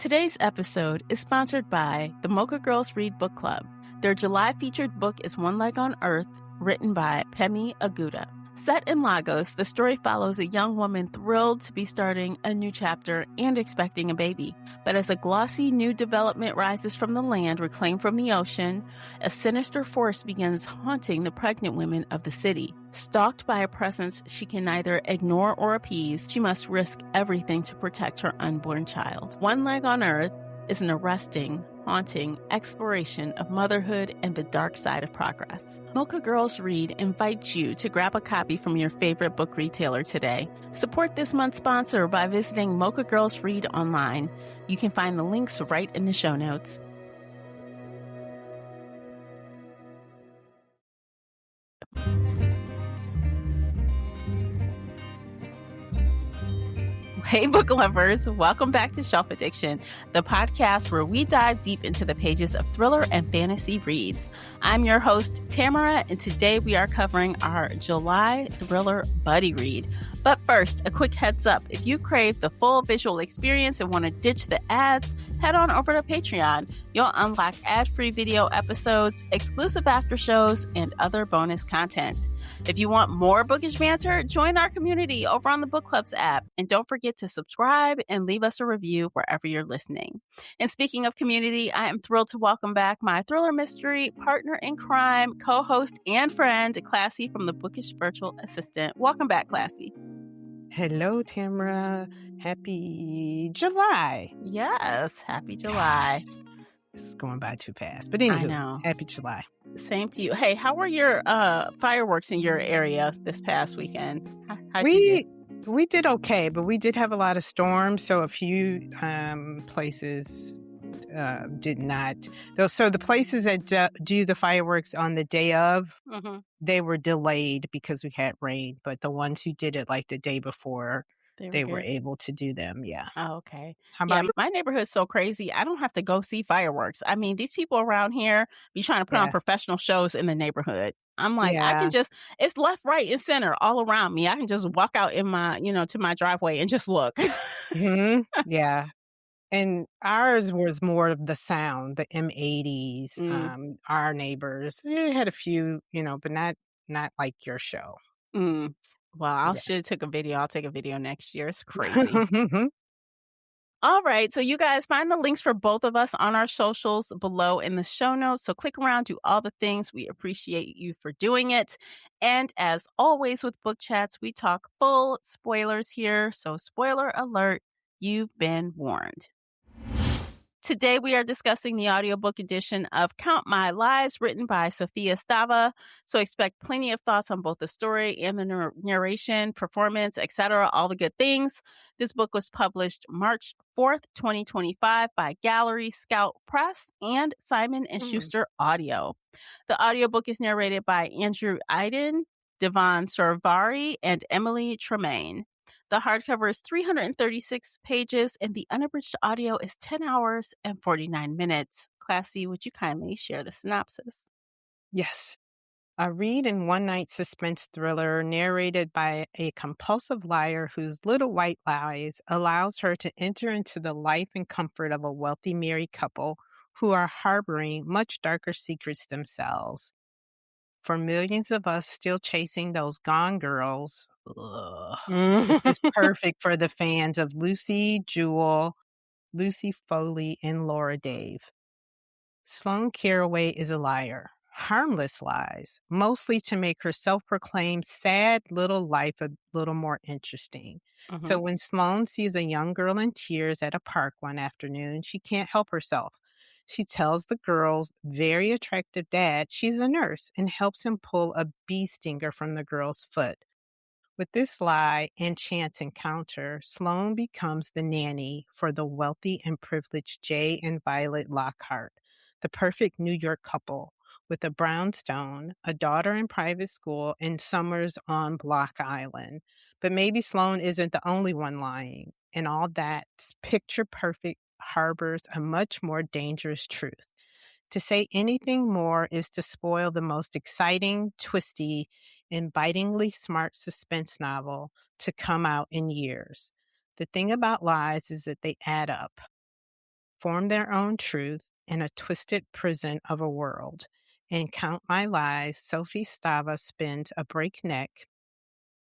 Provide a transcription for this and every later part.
Today's episode is sponsored by the Mocha Girls Read Book Club. Their July featured book is One Leg on Earth, written by Pemi Aguda. Set in Lagos, the story follows a young woman thrilled to be starting a new chapter and expecting a baby. But as a glossy new development rises from the land reclaimed from the ocean, a sinister force begins haunting the pregnant women of the city. Stalked by a presence she can neither ignore or appease, she must risk everything to protect her unborn child. One Leg on Earth is an arresting, haunting exploration of motherhood and the dark side of progress. Mocha Girls Read invites you to grab a copy from your favorite book retailer today. Support this month's sponsor by visiting Mocha Girls Read online. You can find the links right in the show notes. Hey, book lovers. Welcome back to Shelf Addiction, the podcast where we dive deep into the pages of thriller and fantasy reads. I'm your host, Tamara, and today we are covering our July thriller buddy read. But first, a quick heads up. If you crave the full visual experience and want to ditch the ads, head on over to Patreon. You'll unlock ad-free video episodes, exclusive after shows, and other bonus content. If you want more bookish banter, join our community over on the Book Clubs app. And don't forget to subscribe and leave us a review wherever you're listening. And speaking of community, I am thrilled to welcome back my thriller mystery partner in crime, co-host and friend, Classy from the Bookish Virtual Assistant. Welcome back, Classy. Hello, Tamara. Happy July. Yes, happy July. Gosh, this is going by too fast. But anywho, I know. Happy July. Same to you. Hey, how were your fireworks in your area this past weekend? How'd you do? We did okay, but we did have a lot of storms, so a few places did not. So the places that do the fireworks on the day of, they were delayed because we had rain, but the ones who did it like the day before, they were able to do them. Yeah. Oh, okay. How about you? My neighborhood's so crazy. I don't have to go see fireworks. I mean, these people around here be trying to put on professional shows in the neighborhood. I'm like, I can just, it's left, right, and center all around me. I can just walk out in my, to my driveway and just look. Yeah. And ours was more of the sound, the M80s, our neighbors. Yeah, had a few, but not like your show. Well, I should have took a video. I'll take a video next year. It's crazy. All right. So you guys find the links for both of us on our socials below in the show notes. So click around, do all the things. We appreciate you for doing it. And as always with book chats, we talk full spoilers here. So spoiler alert, you've been warned. Today, we are discussing the audiobook edition of Count My Lies, written by Sophia Stava. So expect plenty of thoughts on both the story and the narration, performance, etc., all the good things. This book was published March 4th, 2025 by Gallery Scout Press and Simon & Schuster Audio. The audiobook is narrated by Andrew Iden, Devon Sorvari, and Emily Tremaine. The hardcover is 336 pages, and the unabridged audio is 10 hours and 49 minutes. Classy, would you kindly share the synopsis? Yes. A read and one-night suspense thriller narrated by a compulsive liar whose little white lies allows her to enter into the life and comfort of a wealthy married couple who are harboring much darker secrets themselves. For millions of us still chasing those Gone Girls, this is perfect for the fans of Lucy Jewell, Lucy Foley, and Laura Dave. Sloane Carraway is a liar. Harmless lies, mostly to make her self-proclaimed sad little life a little more interesting. So when Sloane sees a young girl in tears at a park one afternoon, she can't help herself. She tells the girl's very attractive dad she's a nurse and helps him pull a bee stinger from the girl's foot. With this lie and chance encounter, Sloane becomes the nanny for the wealthy and privileged Jay and Violet Lockhart, the perfect New York couple with a brownstone, a daughter in private school, and summers on Block Island. But maybe Sloane isn't the only one lying, and all that picture-perfect harbors a much more dangerous truth. To say anything more is to spoil the most exciting, twisty, and bitingly smart suspense novel to come out in years. The thing about lies is that they add up. form their own truth in a twisted prison of a world. In Count My Lies, Sophie Stava spins a breakneck,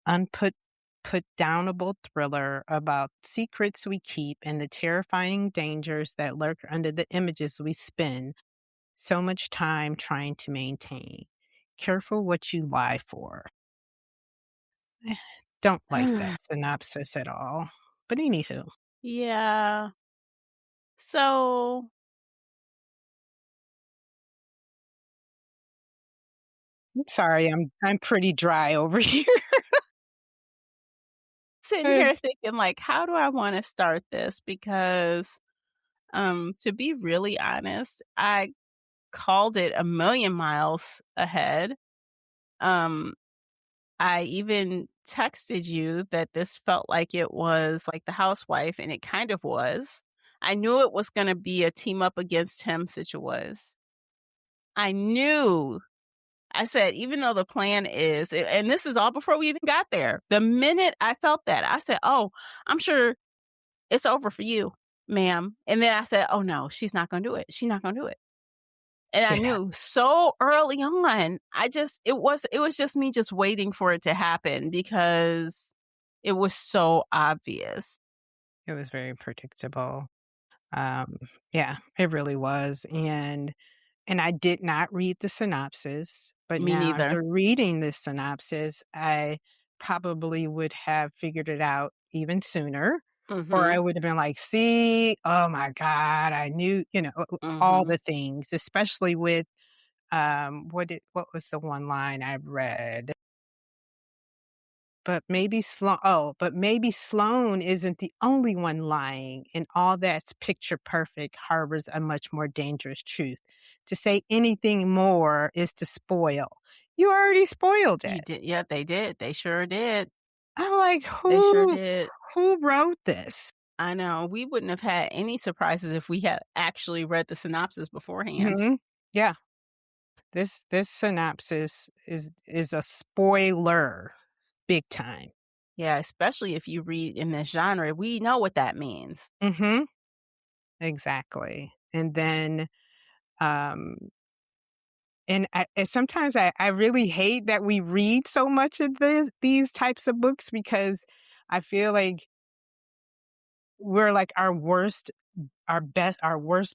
unput put downable thriller about secrets we keep and the terrifying dangers that lurk under the images we spend so much time trying to maintain. Careful what you lie for. Eh, don't like that synopsis at all. But anywho, Yeah. So I'm sorry, I'm pretty dry over here. sitting here thinking like, how do I want to start this? Because to be really honest, I called it a million miles ahead. Um I even texted you that this felt like it was like The Housewife, and it kind of was. I knew it was going to be a team up against him situation. I knew. I said, even though the plan is, and this is all before we even got there. The minute I felt that, I said, "Oh, I'm sure it's over for you, ma'am." And then I said, "Oh no, she's not going to do it. She's not going to do it." And I Yeah, knew so early on. It was just me just waiting for it to happen because it was so obvious. it was very predictable. Um, yeah, it really was, and I did not read the synopsis, but Me now neither. after reading the synopsis, I probably would have figured it out even sooner, or I Mhm. would have been like, "See, oh my god, I knew," all Mhm. the things, especially with, what was the one line I read? But maybe Sloane isn't the only one lying, and all that's picture perfect harbors a much more dangerous truth. To say anything more is to spoil. You already spoiled You it. did. Yeah, they did. They sure did. I'm like, They sure who did. who wrote this? I know. We wouldn't have had any surprises if we had actually read the synopsis beforehand. Mhm. Yeah. This synopsis is a spoiler big time. Yeah, especially if you read in this genre, we know what that means. Mhm. Exactly. And then um and sometimes I really hate that we read so much of these types of books because I feel like we're like our worst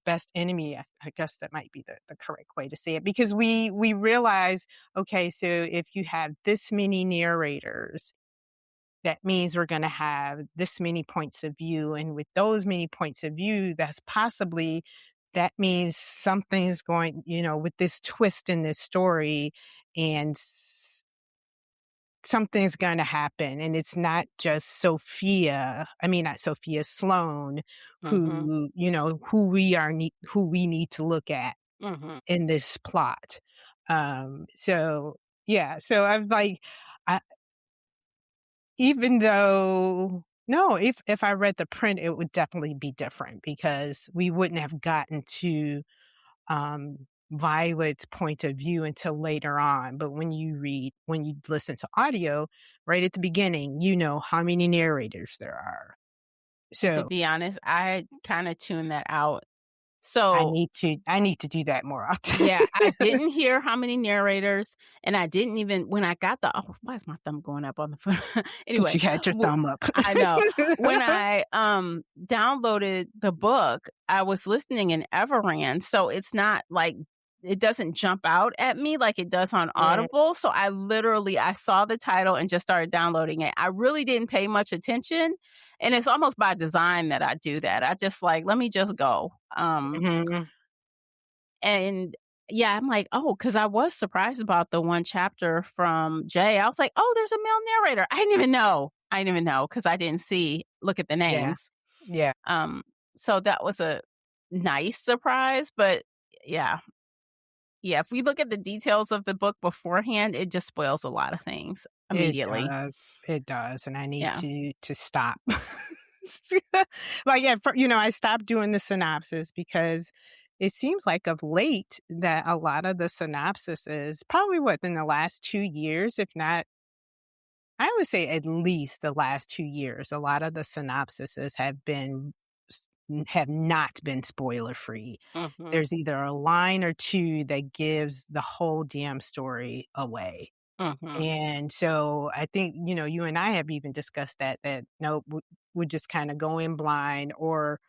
best enemy. I guess that might be the correct way to say it because we realize, okay, so if you have this many narrators, that means we're going to have this many points of view. And with those many points of view, that means something's going, with this twist in this story and something's going to happen. And it's not just not Sophia Sloane, Mhm. who we need to look at Mhm. in this plot. So yeah, so I was like, even though no, if I read the print, it would definitely be different because we wouldn't have gotten to, Violet's point of view until later on, but when you listen to audio, right at the beginning, you know how many narrators there are. To So, be honest, I kinda tuned that out. I So, need to do that more often. yeah, I didn't hear how many narrators, and I didn't even when I got why is my thumb going up on the phone? 'Cause Anyway, you had your w thumb up. I know. When I, downloaded the book, I was listening in Everand, so it's not like it doesn't jump out at me like it does on Mm, Audible, so I saw the title and just started downloading it. I really didn't pay much attention, and it's almost by design that I do that. I just like, "Let me just go." mhm. And yeah, I'm like, "Oh," because I was surprised about the one chapter from Jay. I was like, "Oh, there's a male narrator." I didn't even know. I didn't even know because I didn't look at the Yeah, names. yeah, Um, so that was a nice surprise, but yeah. Yeah, if we look at the details of the book beforehand, it just spoils a lot of things immediately. it does, and I need Yeah. to stop. Like, I stopped doing the synopsis because it seems like of late that a lot of the synopsis is probably in the last 2 years, if not, I would say at least the last 2 years, a lot of the synopsises have been have not been spoiler free. Mhm. There's either a line or 2 that gives the whole damn story away. Mhm. And so I think, you and I have even discussed that nope, we just kinda go in blind, or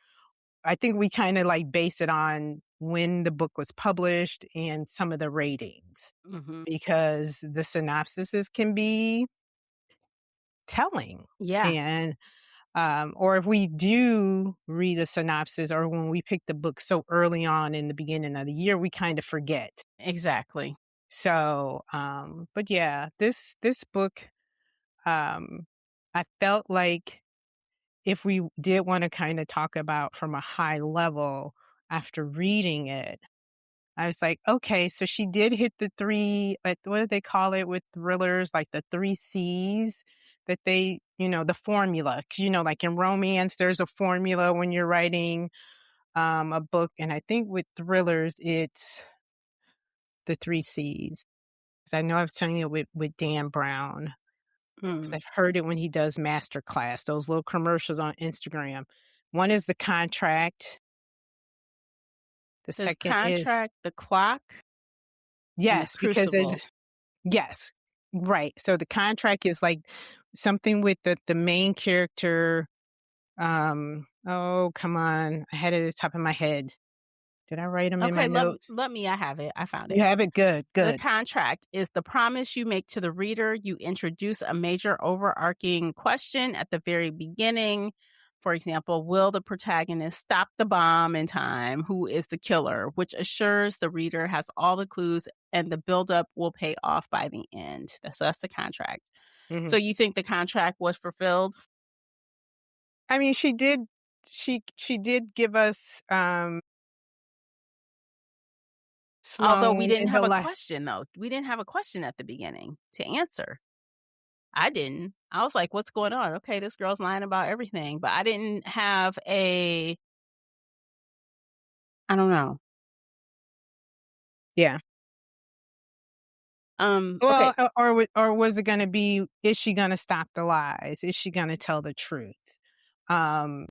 I think we kinda, like, base it on when the book was published and some of the ratings, Mhm. because the synopsises can be telling. Yeah, And, or if we do read a synopsis, or when we pick the book so early on in the beginning of the year, we kind of forget. exactly. So, but yeah, this book, um, I felt like if we did want to kind of talk about from a high level after reading it, I was like, okay, so she did hit the 3, like, what do they call it with thrillers? Like the 3 C's that they, the formula. 'Cause, like in romance, there's a formula when you're writing a book. And I think with thrillers, it's the 3 C's. 'Cause I know I was telling you with Dan Brown, because Mm. I've heard it when he does masterclass, those little commercials on Instagram. One is the contract. The There's second is, contract, the clock, and the yes, because there's, crucible. yes, right. So the contract is like something with the main character. Oh, come on. I had it at the top of my head. Did I write them in my Okay, notes? let me I have it. I found You it. have it? Good, The good. contract is the promise you make to the reader. You introduce a major overarching question at the very beginning. For example, will the protagonist stop the bomb in time? Who is the killer? Which assures the reader has all the clues and the buildup will pay off by the end. That's the contract. So Mhm. you think the contract was fulfilled? I mean, she did give us, Although we Sloane didn't in the have a la question though. We didn't have a question at the beginning to answer. I didn't. I was like, "What's going on? Okay, this girl's lying about everything," but I didn't have a I don't know. yeah. Okay, Well, or was it gonna be, is she gonna stop the lies? Is she gonna tell the truth? Um,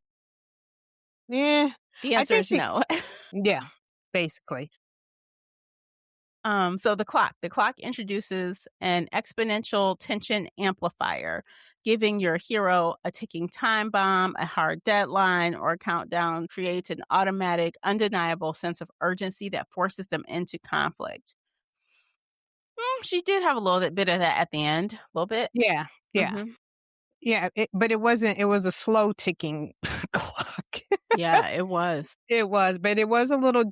yeah, the I answer think is she no. yeah, basically. So the clock introduces an exponential tension amplifier, giving your hero a ticking time bomb, a hard deadline, or a countdown creates an automatic, undeniable sense of urgency that forces them into conflict. She did have a little bit of that at the end, a little bit. Yeah, yeah. Mhm. Yeah, but it wasn't, it was a slow ticking clock. Yeah, it was. It was, but it was a little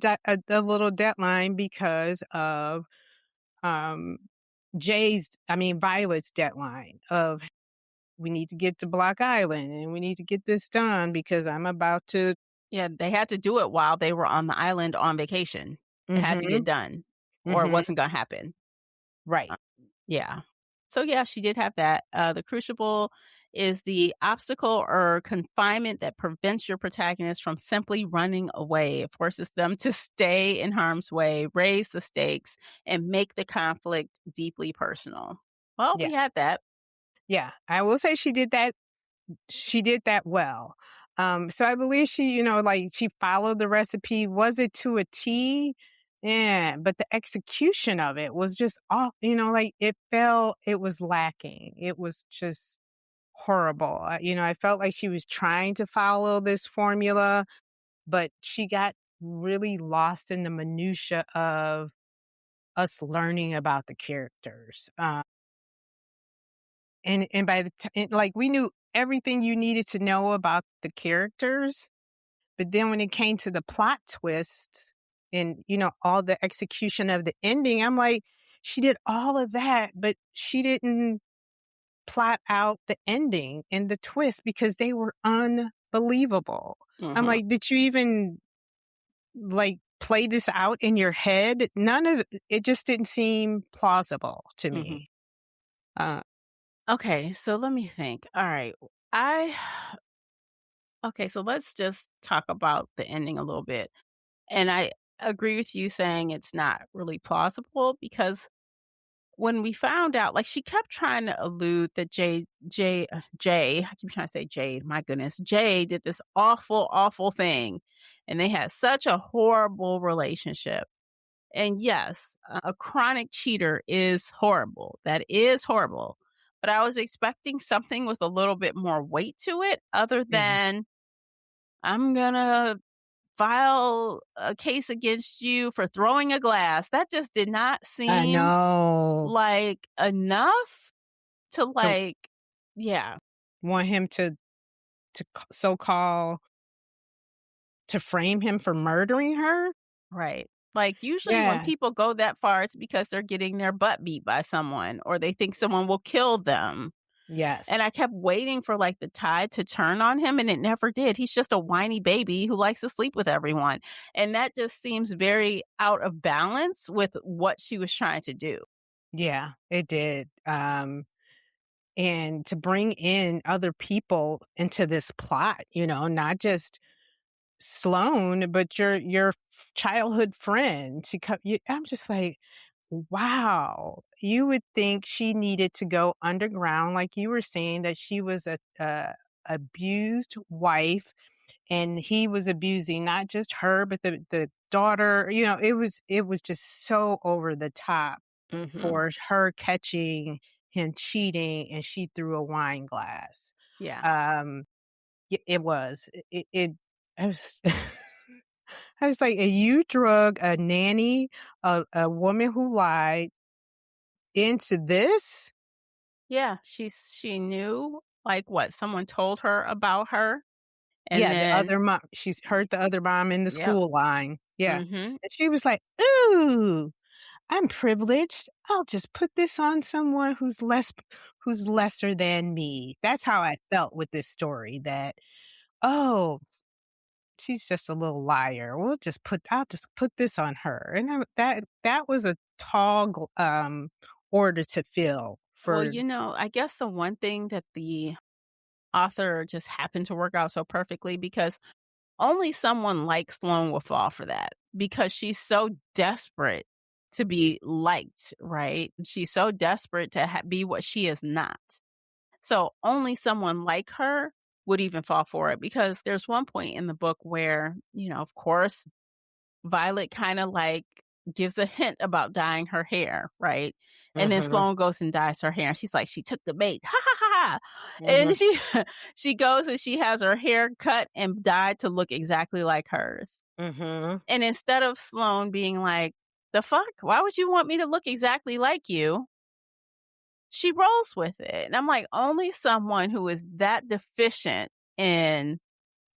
deadline because of, um, Violet's deadline of, "We need to get to Block Island, and we need to get this done because I'm about to." Yeah, they had to do it while they were on the island on vacation. It had to get Mhm, done or it mhm, wasn't gonna happen. right. Uh, yeah. So, yeah, she did have that. The crucible is the obstacle or confinement that prevents your protagonist from simply running away. It forces them to stay in harm's way, raise the stakes, and make the conflict deeply personal. Well, Yeah, we had that. yeah. I will say she did that well. So I believe she, like, she followed the recipe. Was it to a T? Yeah, but the execution of it was just off, like it was lacking. It was just horrible. I felt like she was trying to follow this formula, but she got really lost in the minutia of us learning about the characters. And by the time, like, we knew everything you needed to know about the characters, but then when it came to the plot twists and, all the execution of the ending, I'm like, she did all of that, but she didn't plot out the ending and the twist because they were unbelievable. I'm Mhm. like, did you even, like, play this out in your head? None of it just didn't seem plausible to Mhm. me. Uh, Okay, so let me think. All right. I Okay, so let's just talk about the ending a little bit. And I agree with you saying it's not really plausible because when we found out, like, she kept trying to allude that Jay, I keep trying to say Jade, my goodness, Jay did this awful, awful thing, and they had such a horrible relationship. And yes, a chronic cheater is horrible. That is horrible. But I was expecting something with a little bit more weight to it other Yeah. than, "I'm gonna file a case against you for throwing a glass." That just did not I seem know. like enough to, To like, yeah, want him to so-called to frame him for murdering her? right. Like, usually when Yeah. people go that far, it's because they're getting their butt beat by someone or they think someone will kill them. Yes. And I kept waiting for, like, the tide to turn on him, and it never did. He's just a whiny baby who likes to sleep with everyone, and that just seems very out of balance with what she was trying to do. Yeah, it did. And to bring in other people into this plot, not just Sloan, but your childhood friend to come. I'm just like, wow. You would think she needed to go underground, like you were saying, that she was a abused wife, and he was abusing not just her, but the daughter. It was just so over the top Mhm. for her catching him cheating, and she threw a wine glass. Yeah. Um, it was. I was I was like, "You drug a nanny, a woman who lied into this?" Yeah, she knew, like, what someone told her about her, and Yeah, the then other mom, she's heard the other mom in the yep. school line. Yeah. Mhm. And she was like, "Ooh, I'm privileged. I'll just put this on someone who's lesser than me." That's how I felt with this story, that, "Oh, she's just a little liar. I'll just put this on her." And that was a tall order to fill Well, for. I guess the one thing that the author just happened to work out so perfectly because only someone like Sloane will fall for that because she's so desperate to be liked, right? She's so desperate to be what she is not. So only someone like her would even fall for it because there's one point in the book where, of course, Violet kind of like gives a hint about dyeing her hair, right? And then Mhm, Sloane goes and dyes her hair. And she's like, she took the bait. Ha ha ha ha. mhm, And she goes and she has her hair cut and dyed to look exactly like hers. mhm. And instead of Sloane being like, the fuck? Why would you want me to look exactly like you? She rolls with it. And I'm like, only someone who is that deficient in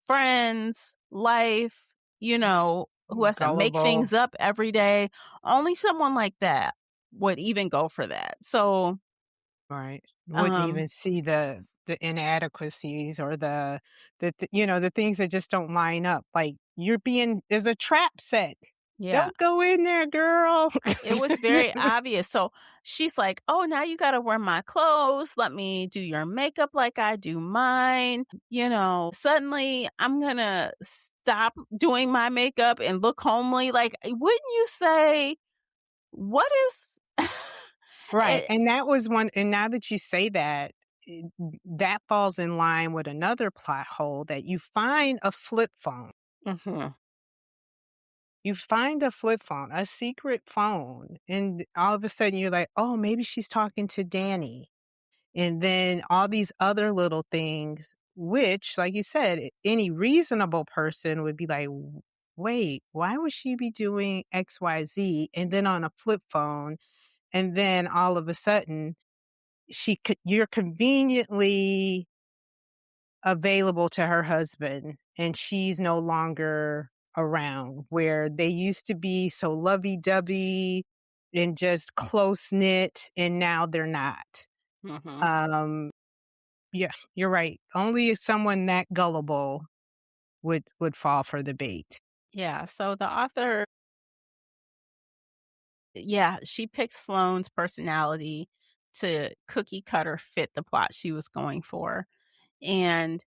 friends, life, who has to make Gullible. things up every day. Only someone like that would even go for that. So, Right. Wouldn't um, even see the inadequacies, or the things that just don't line up. Like, you're being is a trap set. yeah, Don't go in there, girl. it was very obvious. So she's like, oh, now you got to wear my clothes. Let me do your makeup like I do mine. Suddenly I'm going to stop doing my makeup and look homely. Like, wouldn't you say, what is. Right, it, and that was one, and now that you say that, eh, that falls in line with another plot hole, that you find a flip phone. Mhm. You find a flip phone, a secret phone, and all of a sudden you're like, "Oh, maybe she's talking to Danny." And then all these other little things, which, like you said, any reasonable person would be like, Wait, why would she be doing XYZ?" And then on a flip phone, and then all of a sudden, you're conveniently available to her husband, and she's no longer around, where they used to be so lovey-dovey and just close-knit, and now they're not. Mhm. Um, yeah, you're right. Only someone that gullible would fall for the bait. Yeah, so the author, yeah, she picked Sloane's personality to cookie cutter fit the plot she was going for. And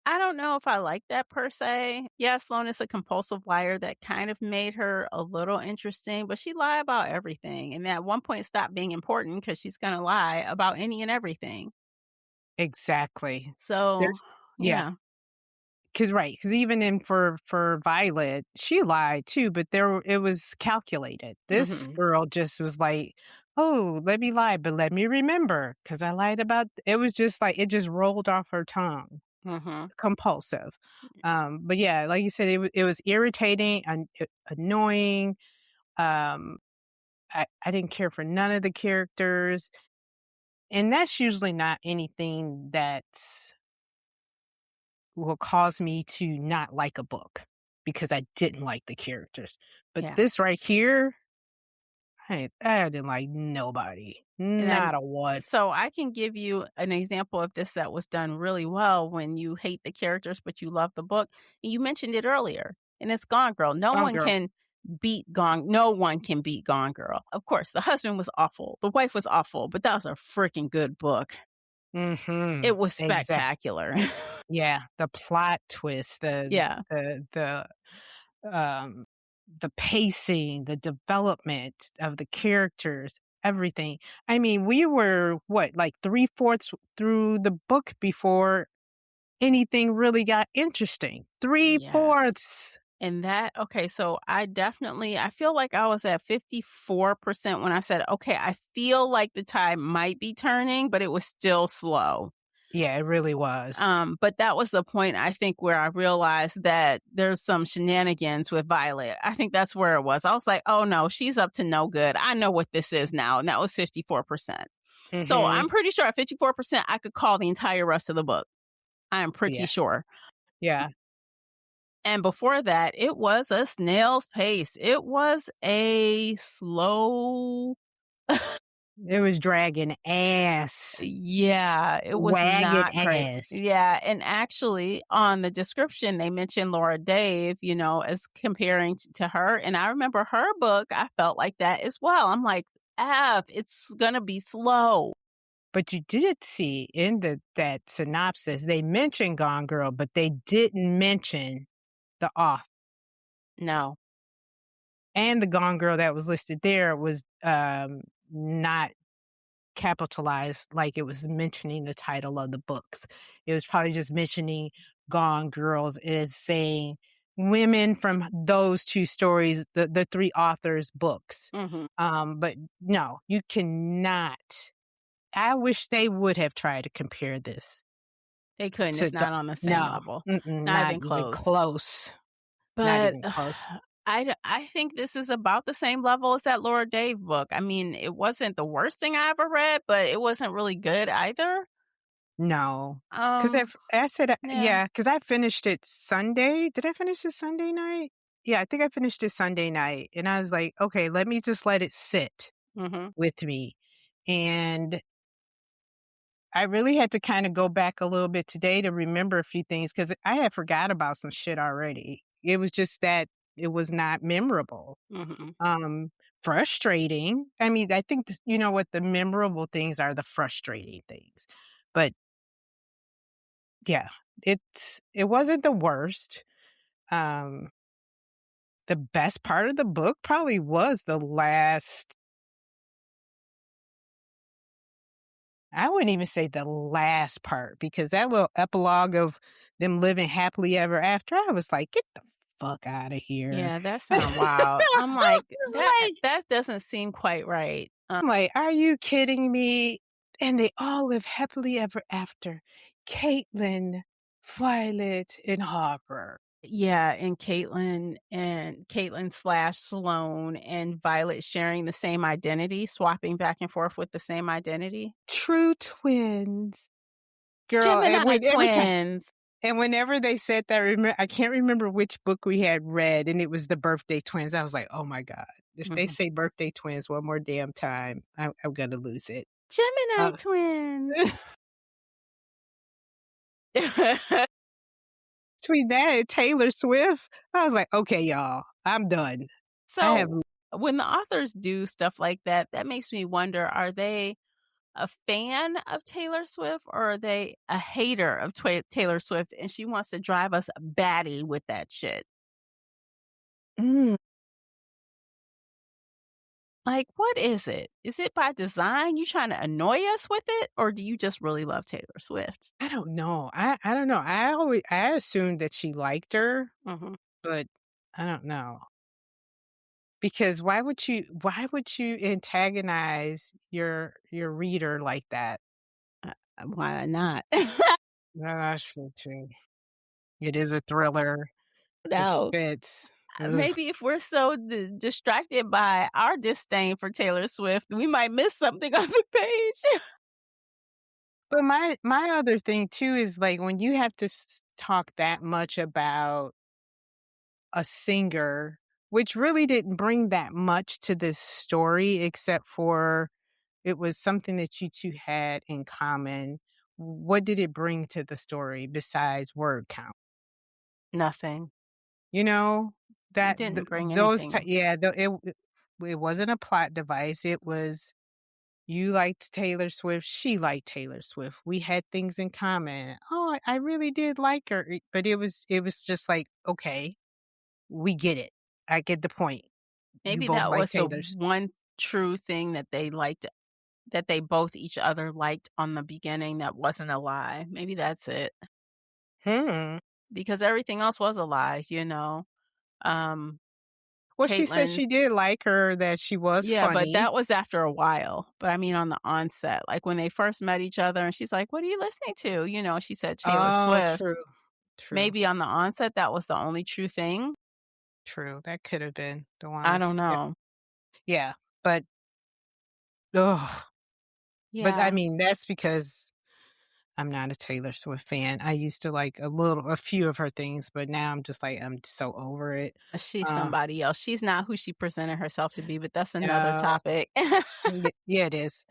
I don't know if I like that per se. Yeah, Sloane is a compulsive liar that kind of made her a little interesting, but she lied about everything, and at one point stopped being important because she's gonna lie about any and everything. Exactly. So, There's yeah, yeah. 'cause even in for Violet, she lied too, but it was calculated. This Mhm. girl just was like, "Oh, let me lie, but let me remember, 'cause I lied about" it was just like it just rolled off her tongue. Mhm. Compulsive. But yeah, like you said, it was irritating and annoying. Um, I didn't care for none of the characters, and that's usually not anything that will cause me to not like a book because I didn't like the characters. But Yeah. this right here, I didn't like nobody. And Not then a one. so I can give you an example of this that was done really well when you hate the characters, but you love the book. And you mentioned it earlier, and it's Gone Girl. Gone Girl. No one can beat Gone Girl. Of course, the husband was awful. The wife was awful, but that was a freaking good book. It Mhm. was Exactly. spectacular. Yeah, the plot twist, Yeah. um, the pacing, the development of the characters, everything. I mean, we were what, like 3/4 through the book before anything really got interesting. Yes. 3/4. And that okay, so I feel like I was at 54% when I said, "Okay, I feel like the tide might be turning," but it was still slow. Yeah, it really was. But that was the point I think where I realized that there's some shenanigans with Violet. I think that's where it was. I was like, "Oh no, she's up to no good. I know what this is now." And that was 54%. So Mhm. I'm pretty sure at 54% I could call the entire rest of the book. I am pretty Yeah. sure. Yeah. And before that, it was a snail's pace. It was a slow It was dragging ass. yeah, it was Wagging not great. ass. Yeah, and actually on the description, they mentioned Laura Dave, as comparing to her, and I remember her book, I felt like that as well. I'm like, "F, it's gonna be slow." But you did see in that synopsis, they mentioned Gone Girl, but they didn't mention the author. No. And the Gone Girl that was listed there was, not capitalized like it was mentioning the title of the books. It was probably just mentioning Gone Girls as saying women from those 2 stories, the 3 authors' books. Mhm. But no, you cannot. I wish they would have tried to compare this They couldn't, to it's not on the same no, level. Not not even even close. close. Not But even close. I think this is about the same level as that Laura Dave book. I mean, it wasn't the worst thing I ever read, but it wasn't really good either. No, 'cause Um, I said, yeah. yeah, 'cause I finished it Sunday. Did I finish it Sunday night? Yeah, I think I finished it Sunday night, and I was like, "Okay, let me just let it sit Mhm. with me," and I really had to kinda go back a little bit today to remember a few things 'cause I had forgot about some shit already. It was just that it was not memorable. Mhm. Um, Frustrating. I mean, I think th you know what, the memorable things are the frustrating things, but yeah, it wasn't the worst. Um, the best part of the book probably was the last I wouldn't even say the last part because that little epilogue of them living happily ever after, I was like, "Get the fuck out of here." Yeah, that I sound wild. I'm like, was that like that doesn't seem quite right. I'm like, "Are you kidding me?" And they all live happily ever after. Caitlin, Violet, and Harper. Yeah, and Caitlin/Sloane and Violet sharing the same identity, swapping back and forth with the same identity. True twins. Girl, and Gemini when every time twins. and whenever they said that, I can't remember which book we had read, and it was the birthday twins. I was like, "Oh my god. If they Mhm. say birthday twins one more damn time, I'm gonna lose it." Gemini Uh, twins. between that and Taylor Swift, I was like, "Okay, y'all, I'm done." I have So, when the authors do stuff like that, that makes me wonder, are they a fan of Taylor Swift or are they a hater of Taylor Swift and she wants to drive us batty with that shit? Mm, Like, what is it? Is it by design? You trying to annoy us with it, or do you just really love Taylor Swift? I don't know. I don't know. I assumed that she liked her, Mhm. but I don't know. Because why would you antagonize your reader like that? Why not? No, that's true too. It is a thriller, No. suspense. Ugh. Maybe if we're so distracted by our disdain for Taylor Swift, we might miss something on the page. But my other thing too is, like, when you have to talk that much about a singer, which really didn't bring that much to this story except for it was something that you 2 had in common. What did it bring to the story besides word count? Nothing. You know? It That didn't bring those ti anything. yeah, it wasn't a plot device, it was you liked Taylor Swift, she liked Taylor Swift. We had things in common. "Oh, I really did like her," but it was just like, "Okay, we get it. I get the point. You Maybe both that like was the Taylor's." one true thing that they liked, that they both each other liked on the beginning that wasn't a lie. Maybe that's it. Hmm. Because everything else was a lie, you know? Um, Well, she said Caitlyn she did like her, that she was yeah, but funny. that was after a while. But I mean on the onset, like when they first met each other and she's like, "What are you listening to?" You know, she said Taylor Oh, Swift. true, true, Maybe on the onset, that was the only true thing. true. That could have been the I don't honest, yeah, know. yeah, but ugh, but I Yeah, mean, that's because I'm not a Taylor Swift fan. I used to like a few of her things, but now I'm just like, I'm so over it. she's Uh, somebody else. She's not who she presented herself to be, but that's another no, topic. yeah, it is.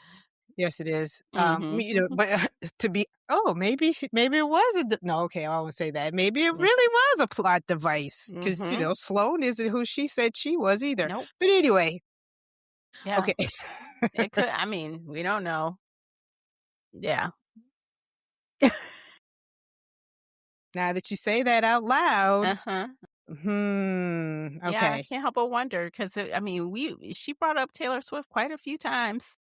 Yes, it is. Mhm. But to be, oh, maybe it was no, okay, I won't say that. Maybe it Yeah. really was a plot device because Mhm. Sloane isn't who she said she was either. Nope. But anyway, Yeah. okay. It could I mean, we don't know. Yeah. Now that you say that out loud, Uh-huh. okay. Yeah, I can't help but wonder 'cause, I mean, she brought up Taylor Swift quite a few times.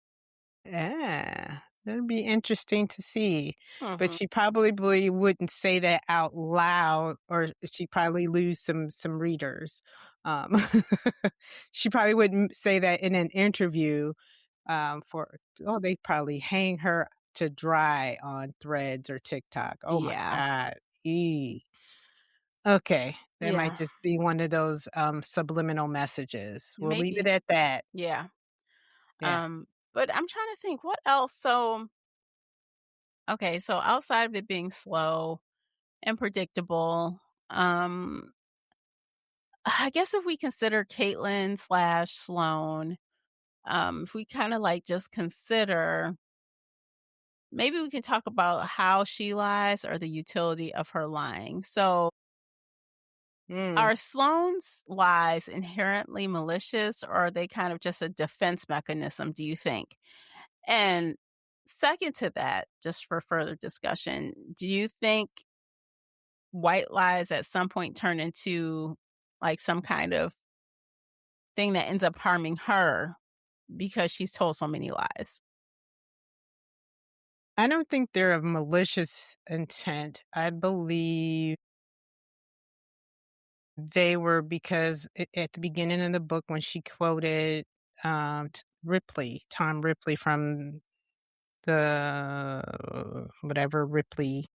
Yeah, that'd be interesting to see. But Mhm. she probably wouldn't say that out loud, or she'd probably lose some readers. Um, she probably wouldn't say that in an interview. For oh, they probably hang her to dry on Threads or TikTok. Oh my Yeah. god. Eee. Okay, that might Yeah. just be one of those subliminal messages. We'll leave it Maybe. at that. Yeah. Yeah. But I'm trying to think what else. So, okay, so outside of it being slow and predictable, um, I guess if we consider Caitlyn slash Sloane, if we kind of like just consider, maybe we can talk about how she lies or the utility of her lying. So, Mm. are Sloane's lies inherently malicious or are they kind of just a defense mechanism, do you think? And second to that, just for further discussion, do you think white lies at some point turn into like some kind of thing that ends up harming her because she's told so many lies? I don't think they're of malicious intent. I believe they were because at the beginning of the book when she quoted Tom Ripley from the whatever Ripley.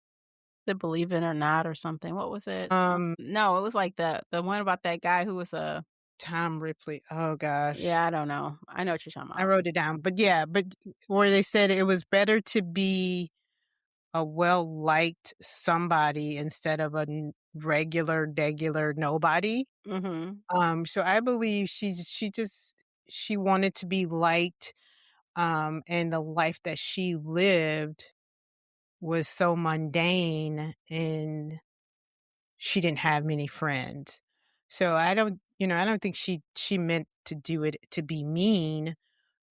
To believe it or not or something. What was it? Um No, it was like the one about that guy who was a Tom Ripley. Oh gosh. yeah, I don't know. I know what you're talking I about. wrote it down. But yeah, but where they said it was better to be a well-liked somebody instead of a regular degular nobody. Mhm. So I believe she wanted to be liked, and the life that she lived was so mundane and she didn't have many friends. So I don't think she meant to do it to be mean.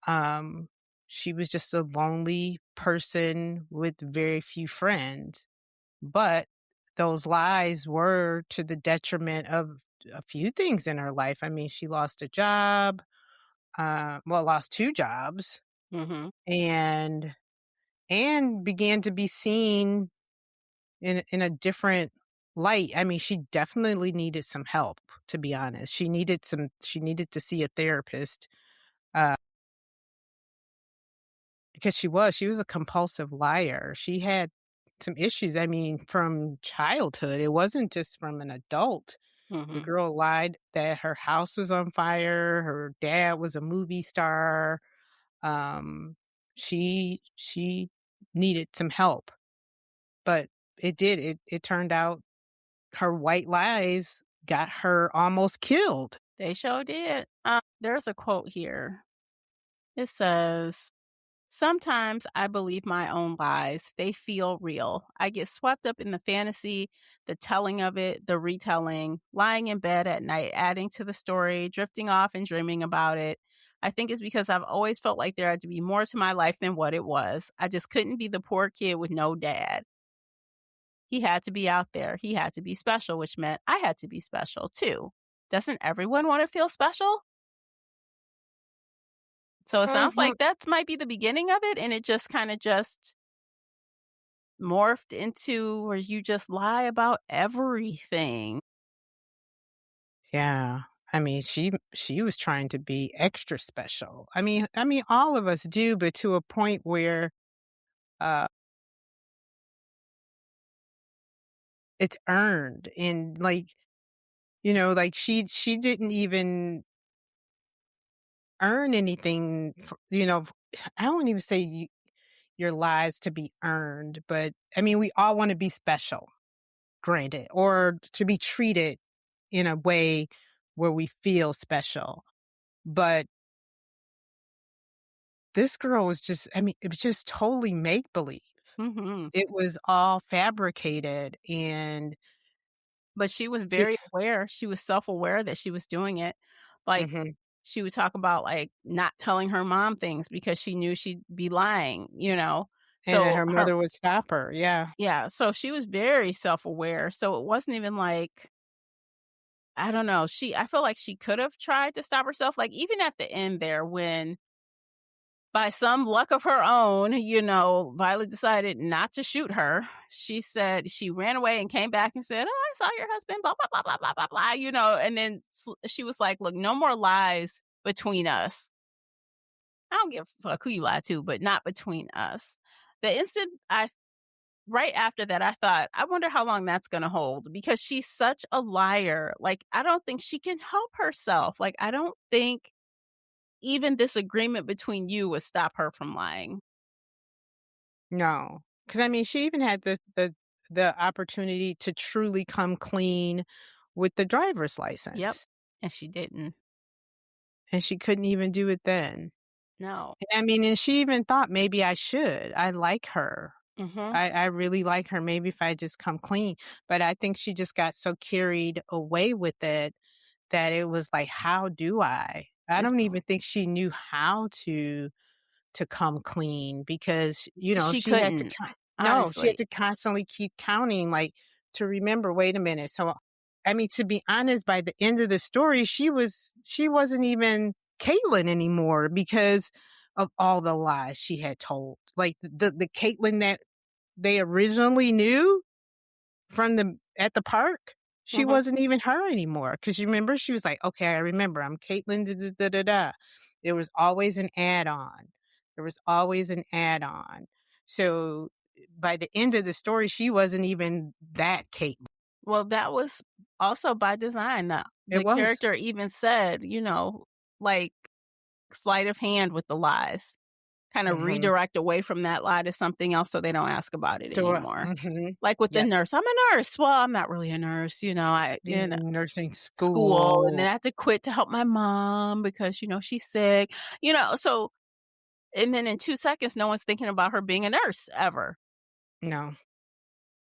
Um, she was just a lonely person with very few friends. But those lies were to the detriment of a few things in her life. I mean, she lost a job, lost 2 jobs, Mhm. and began to be seen in a different light. I mean, she definitely needed some help, to be honest. She needed to see a therapist, uh, because she was a compulsive liar. She had some issues, I mean, from childhood. It wasn't just from an adult. The Mhm. girl lied that her house was on fire, her dad was a movie star. Um, she needed some help, but it turned out her white lies got her almost killed. They sure did. There's a quote here. It says, "Sometimes I believe my own lies. They feel real. I get swept up in the fantasy, the telling of it, the retelling, lying in bed at night, adding to the story, drifting off and dreaming about it. I think it's because I've always felt like there had to be more to my life than what it was. I just couldn't be the poor kid with no dad. He had to be out there. He had to be special, which meant I had to be special too. Doesn't everyone want to feel special?" So it sounds Well, like that might be the beginning of it, and it just kinda just morphed into where you just lie about everything. yeah. I mean, she was trying to be extra special. I mean, all of us do, but to a point where, uh, it's earned and, like, like, she didn't even earn anything I won't even say your lies to be earned, but, I mean, we all wanna be special, granted, or to be treated in a way where we feel special, but this girl was just I mean, it was just totally make believe. Mhm. It was all fabricated and But she was it very aware, she was self-aware that she was doing it. Like, Mhm, she would talk about, like, not telling her mom things because she knew she'd be lying, you know? and that So her her mother would stop her, yeah. Yeah, so she was very self-aware, so it wasn't even like I don't know, I feel like she could've tried to stop herself, like, even at the end there when by some luck of her own, Violet decided not to shoot her. She said she ran away and came back and said, "Oh, I saw your husband, blah, blah, blah, blah, blah, blah, blah," and then she was like, "Look, no more lies between us. I don't give a fuck who you lie to, but not between us." The instant right after that, I thought, I wonder how long that's going to hold because she's such a liar. Like, I don't think she can help herself. Like, I don't think even this agreement between you would stop her from lying. No, because I mean, she even had the opportunity to truly come clean with the driver's Yep. license, And she didn't. and she couldn't even do it then. No. I mean, and she even thought, "Maybe I should. I like her. Mhm. I really like her. Maybe if I just come clean." But I think she just got so carried away with it that it was like, "How do I?" I It's don't even think she knew how to come clean because, she she had to couldn't, no, she had honestly. to constantly keep counting, like, to remember, "Wait a minute." So, I mean, to be honest, by the end of the story, she wasn't even Caitlin anymore because of all the lies she had told. Like, the Caitlin that they originally knew from the at the park, she Mhm. wasn't even her anymore. Because you remember, she was like, "Okay, I remember, I'm Caitlin da da da da da." There was always an add-on. There was always an add-on. So, by the end of the story, she wasn't even that Caitlin. Well, that was also by design. The It the was. character even said, like, sleight of hand with the lies. Kinda Mhm. redirect away from that lie to something else so they don't ask about it Sure. anymore. Mhm. Like with the Yep. nurse, "I'm a nurse." "Well, I'm not really a nurse, Nursing school, and then school. I had to quit to help my mom because, she's sick." So and then in 2 seconds, no one's thinking about her being a nurse ever. No,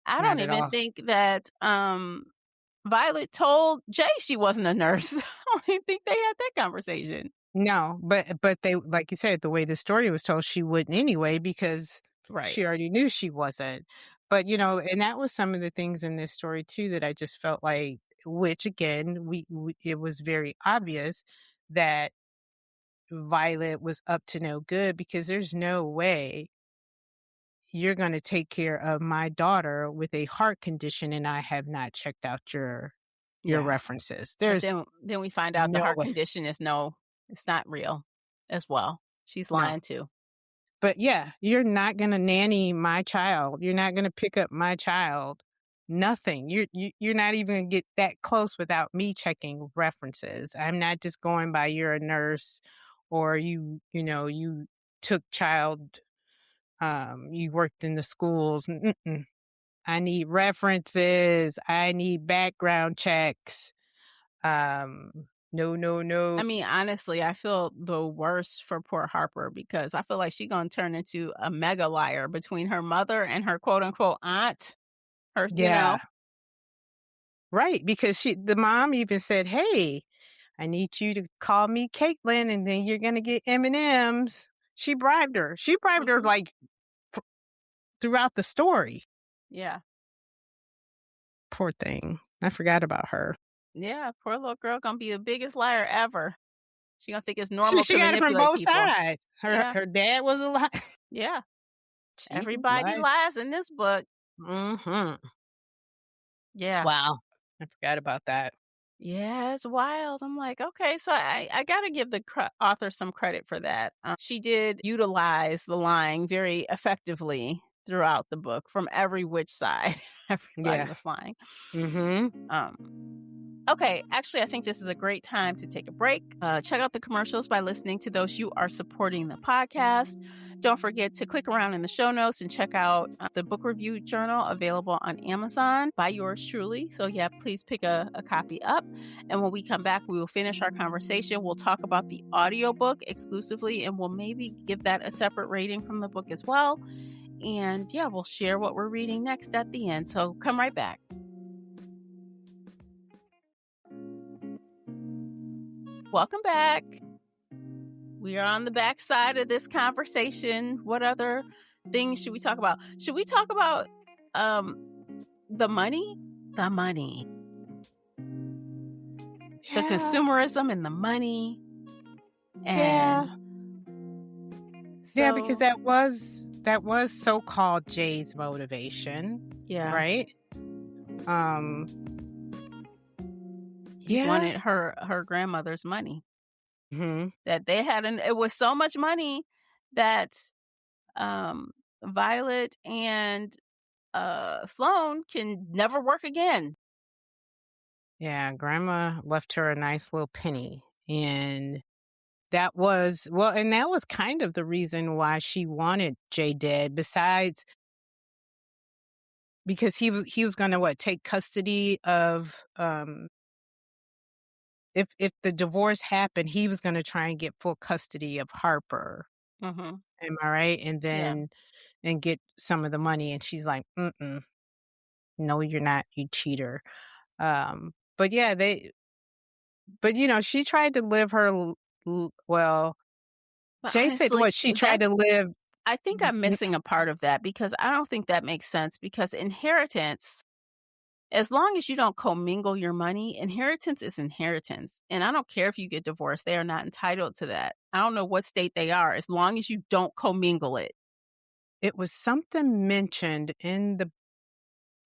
I not don't at even all. think that, Violet told Jay she wasn't a nurse. I don't even think they had that conversation. No, but they like you said, the way the story was told, she wouldn't anyway because Right. she already knew she wasn't. But, and that was some of the things in this story too that I just felt like which again, we it was very obvious that Violet was up to no good because there's no way you're gonna take care of my daughter with a heart condition and I have not checked out your Yeah. references. But There's then we find out the no heart way. condition is no, it's not real as well. She's No. lying too. But yeah, you're not gonna nanny my child. You're not gonna pick up my child. Nothing. You're not even gonna get that close without me checking references. I'm not just going by you're a nurse or you took child you worked in the schools. Mm-mm. I need references. I need background checks. Um no, no, no. I mean, honestly, I feel the worst for poor Harper because I feel like she's gonna turn into a mega liar between her mother and her quote unquote aunt. Her, Yeah. Right, because the mom even said, "Hey, I need you to call me Caitlin, and then you're gonna get M&Ms." She bribed her. She bribed her Mhm. like throughout the story. Yeah. Poor thing. I forgot about her. Yeah, poor little girl gonna be the biggest liar ever. She gonna think it's She normal she to got it from manipulate both people. sides. Her Yeah, her dad was a lie. yeah. She Everybody lied. lies in this book. Mhm. Yeah. Wow. I forgot about that. Yeah, it's wild. I'm like, okay, so I got to give the author some credit for that. She did utilize the lying very effectively throughout the book from every which side. Everybody Yeah. was lying. Mhm. Okay, actually, I think this is a great time to take a break. Check out the commercials by listening to those. You are supporting the podcast. Don't forget to click around in the show notes and check out the book review journal available on Amazon by yours truly. So, yeah, please pick a copy up. And when we come back, we will finish our conversation. We'll talk about the audiobook exclusively, and we'll maybe give that a separate rating from the book as well. And yeah, we'll share what we're reading next at the end. So, come right back. Welcome back. We are on the back side of this conversation. What other things should we talk about? Should we talk about the money? The money. The Yeah. consumerism and the money. Yeah. And Yeah, because so that was so-called Jay's motivation, yeah, right? Um, he yeah. wanted her grandmother's money. Mhm. That they had it was so much money that um Violet and Sloane can never work again. Yeah, grandma left her a nice little penny, and that was kind of the reason why she wanted Jay dead, besides because he was gonna, what, take custody of, if the divorce happened, he was gonna try and get full custody of Harper. Mhm. Am I right? And Yeah. then and get some of the money, and she's like, "Mm-mm, no, you're not, you cheater." But yeah, she tried to live her well, But Jay said honestly, what? She tried that to live I think I'm n missing a part of that because I don't think that makes sense because inheritance, as long as you don't commingle your money, inheritance is inheritance. And I don't care if you get divorced, they are not entitled to that. I don't know what state they are, as long as you don't commingle it. it was something mentioned in the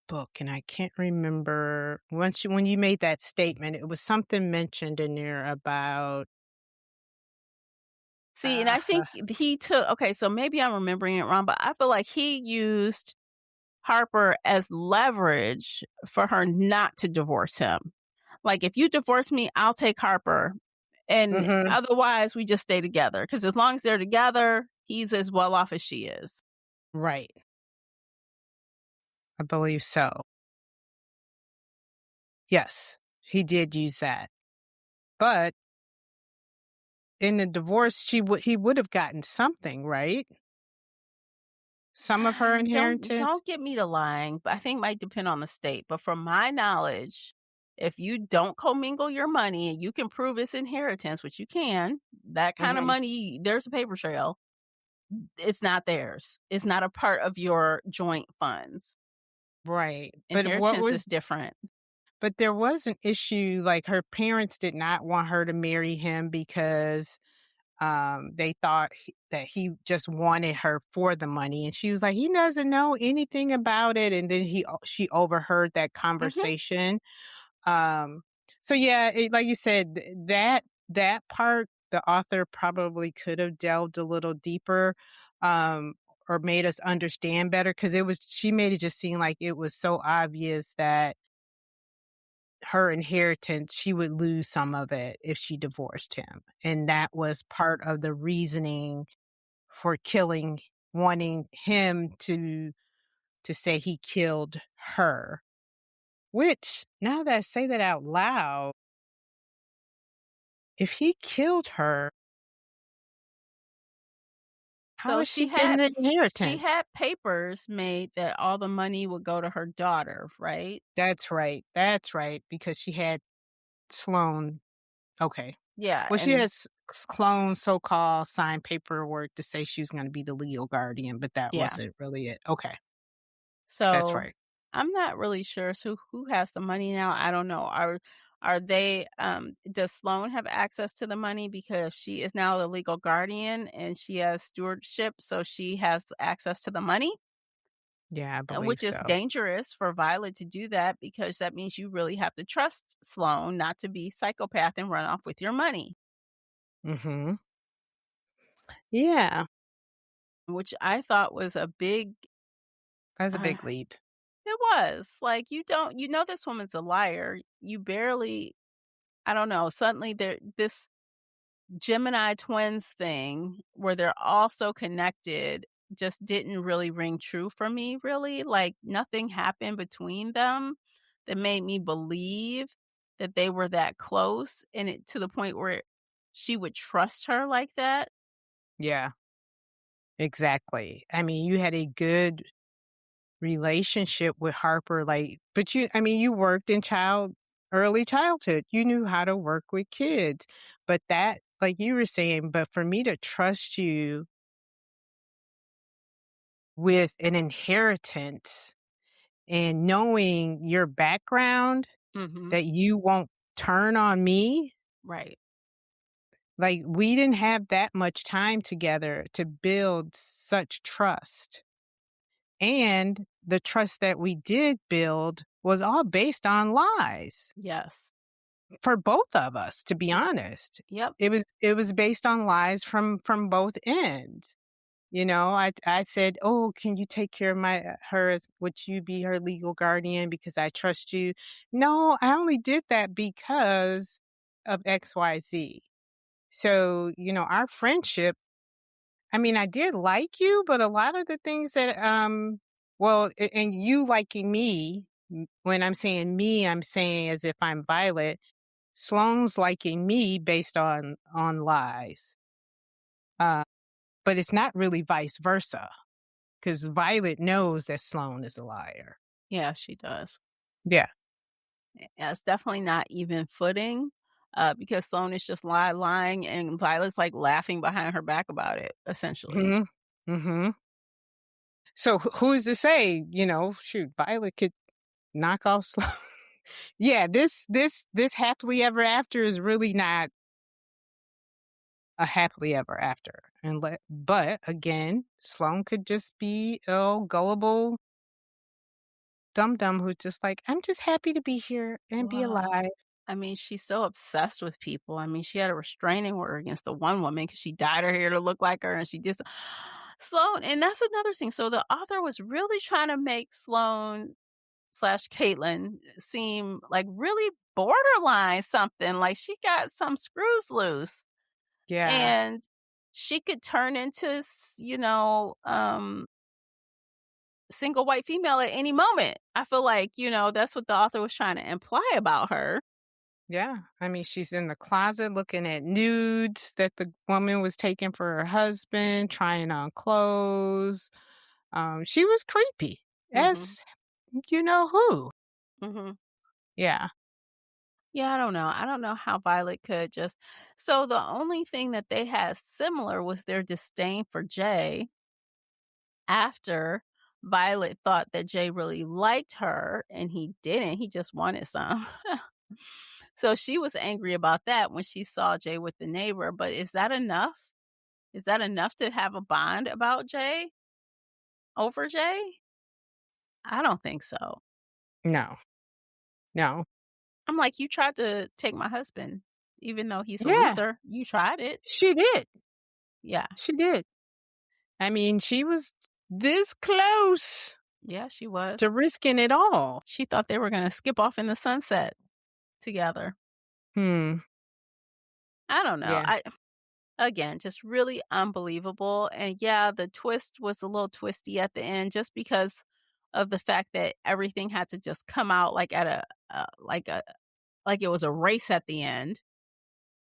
book, and I can't remember when you made that statement, it was something mentioned in there about, See, and I uh think he took, okay, so maybe I'm remembering it wrong, but I feel like he used Harper as leverage for her not to divorce him. Like, if you divorce me, I'll take Harper. And mhm, otherwise, we just stay together. Because as long as they're together, he's as well off as she is. right, I believe so. Yes, he did use that. But in the divorce, he would have gotten something, right? Some of her Don't inheritance? don't get me to lying, but I think it might depend on the state. But from my knowledge, if you don't commingle your money and you can prove it's inheritance, which you can, that kind of Mhm. money, there's a paper trail. It's not theirs. It's not a part of your joint funds. Right. Inheritance is different. But there was an issue, like, her parents did not want her to marry him because, they thought that he just wanted her for the money, and she was like, "He doesn't know anything about it," and then she overheard that Mhm. conversation. Um, so yeah, like you said, that part, the author probably could have delved a little deeper, um, or made us understand better because she made it just seem like it was so obvious that her inheritance, she would lose some of it if she divorced him. And that was part of the reasoning for wanting him to say he killed her. Which, now that I say that out loud, if he killed her, how So is she getting the she inheritance? had papers made that all the money would go to her daughter, right? That's right, because she had Sloan. Okay. Yeah, Well, she and has clone so-called signed paperwork to say she was gonna be the legal guardian, but that yeah. wasn't really it. Okay, that's So, right. I'm not really sure, so who has the money now? I don't know. Are they, does Sloan have access to the money because she is now the legal guardian and she has stewardship, so she has access to the money? Yeah, I believe Which is so. dangerous for Violet to do that because that means you really have to trust Sloan not to be psychopath and run off with your money, Mhm. Yeah, which I thought was a big that's a uh, big leap. it was. Like, you know this woman's a liar. You barely I don't know, suddenly this Gemini twins thing where they're all so connected just didn't really ring true for me, really. Like, nothing happened between them that made me believe that they were that close, and it to the point where she would trust her like that. Yeah, exactly. I mean, you had a good relationship with Harper, like, but you worked in early childhood. You knew how to work with kids. But that, like you were saying, but for me to trust you with an inheritance and knowing your background, Mhm. that you won't turn on me, Right. like, we didn't have that much time together to build such trust. And the trust that we did build was all based on lies Yes. for both of us, to be Yep. honest. Yep. It was based on lies from both ends. I said, "Oh, can you take care of her? Would you be her legal guardian because I trust you?" No, I only did that because of XYZ. So, our friendship, I mean, I did like you, but a lot of the things that, and you liking me, when I'm saying me, I'm saying as if I'm Violet. Sloane's liking me based on lies. Uh, but it's not really vice versa because Violet knows that Sloane is a liar. Yeah, she does. Yeah. Yeah, it's definitely not even footing, because Sloane is just lying, and Violet's, like, laughing behind her back about it, essentially. Hmm. Hmm. So who's to say? Shoot, Violet could knock off Sloane. Yeah, this happily ever after is really not a happily ever after. But again, Sloane could just be a gullible dum dum who's just like, I'm just happy to be here and be Well, alive. I mean, she's so obsessed with people. I mean, she had a restraining order against the one woman because she dyed her hair to look like her, and she did Sloane, and that's another thing. So the author was really trying to make Sloane slash Caitlin seem like really borderline something, like she got some screws loose, Yeah, and she could turn into single white female at any moment. I feel like, that's what the author was trying to imply about her. yeah. I mean, she's in the closet looking at nudes that the woman was taking for her husband, trying on clothes. She was creepy, Mhm. as you know who. Mhm. Yeah. Yeah, I don't know. I don't know how Violet could just so the only thing that they had similar was their disdain for Jay after Violet thought that Jay really liked her and he didn't. He just wanted some. So she was angry about that when she saw Jay with the neighbor, but is that enough? Is that enough to have a bond about Jay over Jay? I don't think so. No, no. I'm like, "You tried to take my husband, even though he's a Yeah, loser. You tried it." she did. Yeah. She did. I mean, she was this close Yeah, she to was. risking it all. She thought they were gonna skip off in the sunset together. Hmm. I don't know. Yeah. I again, just really unbelievable, and yeah, the twist was a little twisty at the end just because of the fact that everything had to just come out like at like it was a race at the end.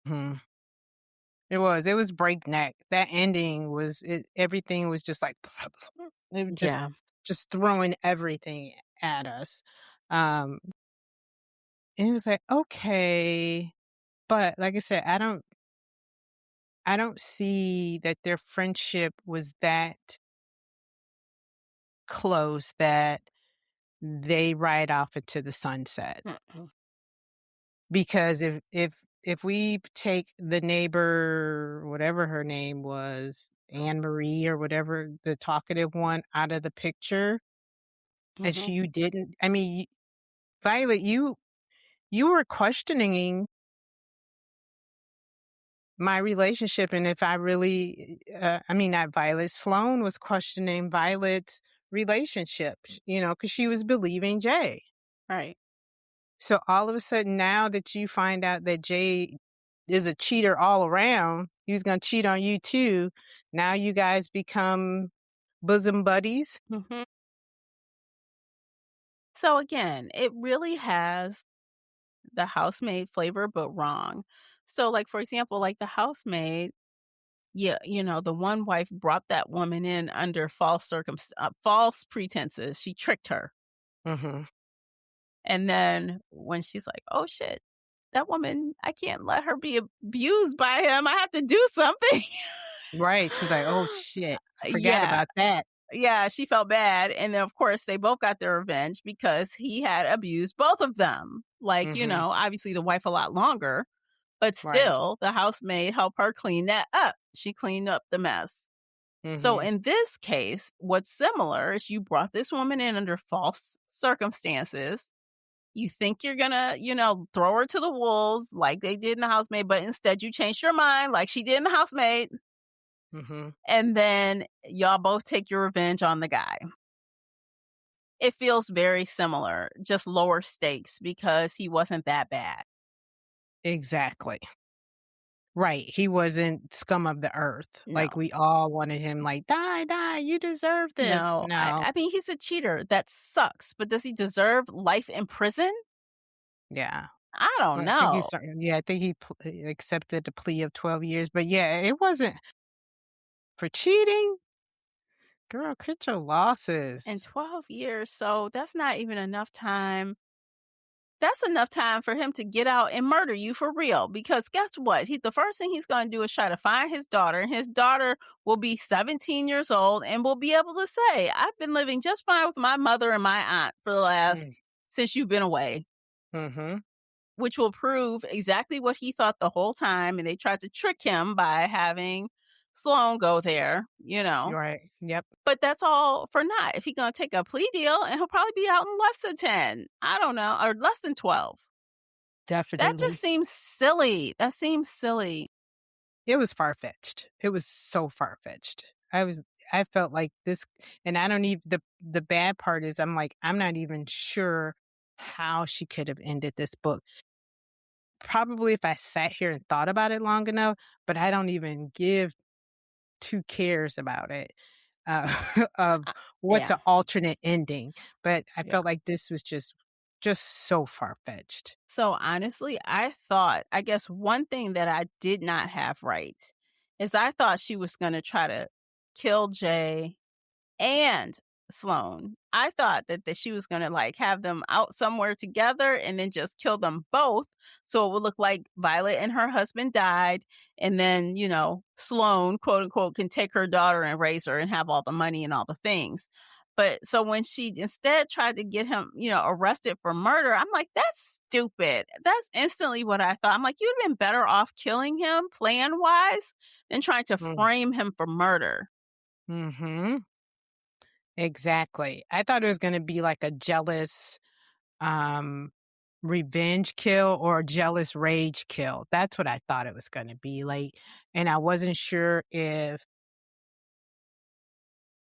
Hmm. It was breakneck. That ending was it everything was just like it was Yeah. just throwing everything at us. Um, and it was like, okay, but like I said, I don't see that their friendship was that close that they ride off into the sunset. Mm-mm. Because if we take the neighbor, whatever her name was, Anne Marie or whatever, the talkative one out of the picture, and Mhm. you didn't I mean, Violet, you were questioning my relationship and if I really I mean, not Violet, Sloane was questioning Violet's relationship, because she was believing Jay. Right. So all of a sudden, now that you find out that Jay is a cheater all around, he's gonna cheat on you too. Now you guys become bosom buddies. Mhm. So again, it really has the housemaid flavor, but wrong. So, like, for example, like the housemaid, yeah, the one wife brought that woman in under false pretenses. She tricked her. Mhm. And then when she's like, "Oh shit, that woman, I can't let her be abused by him. I have to do something." Right. She's like, "Oh shit, I forgot Yeah. about that." Yeah, she felt bad, and then, of course, they both got their revenge because he had abused both of them. Like, Mhm. obviously the wife a lot longer, but Right. still, the housemaid helped her clean that up. She cleaned up the mess. So Mhm. in this case, what's similar is you brought this woman in under false circumstances. You think you're gonna, throw her to the wolves like they did in the housemaid, but instead you changed your mind like she did in the housemaid, Mhm. and then y'all both take your revenge on the guy. It feels very similar, just lower stakes because he wasn't that bad. Exactly. Right. He wasn't scum of the earth. No. Like we all wanted him like, "Die, die, you deserve this." No, I No. I mean, he's a cheater, that sucks, but does he deserve life in prison? Yeah. I don't I think know. I think he accepted the plea of 12 years, but yeah, it wasn't for cheating. Girl, cut your In losses. 12 years, so that's not even enough time. That's enough time for him to get out and murder you for real. Because guess what? The first thing he's going to do is try to find his daughter, and his daughter will be 17 years old and will be able to say, "I've been living just fine with my mother and my aunt for the Mm. last since you've been away," Mhm. which will prove exactly what he thought the whole time. And they tried to trick him by having Sloane go there. You're right. Yep. But that's all for naught. If he's gonna take a plea deal, and he'll probably be out in less than 10. I don't know, or less than 12. That just Definitely. seems silly. That seems silly. It was far-fetched. It was so far-fetched. I felt like this and I don't even the bad part is I'm like, I'm not even sure how she could have ended this book. Probably if I sat here and thought about it long enough, but I don't even give 2 cares about it, of what's Yeah, an alternate ending, but I yeah. felt like this was just so far-fetched. So, honestly, I guess one thing that I did not have right is I thought she was gonna try to kill Jay and Sloane. I thought that she was gonna, like, have them out somewhere together and then just kill them both, so it would look like Violet and her husband died, and then, Sloane, quote, unquote, "can take her daughter and raise her and have all the money and all the things." But so when she instead tried to get him, arrested for murder, I'm like, "That's stupid." That's instantly what I thought. I'm like, "You'd have been better off killing him plan-wise than trying to Mm. frame him for murder." Mhm. Exactly. I thought it was gonna be like a jealous, um, revenge kill or jealous rage kill. That's what I thought it was gonna be, like, and I wasn't sure if,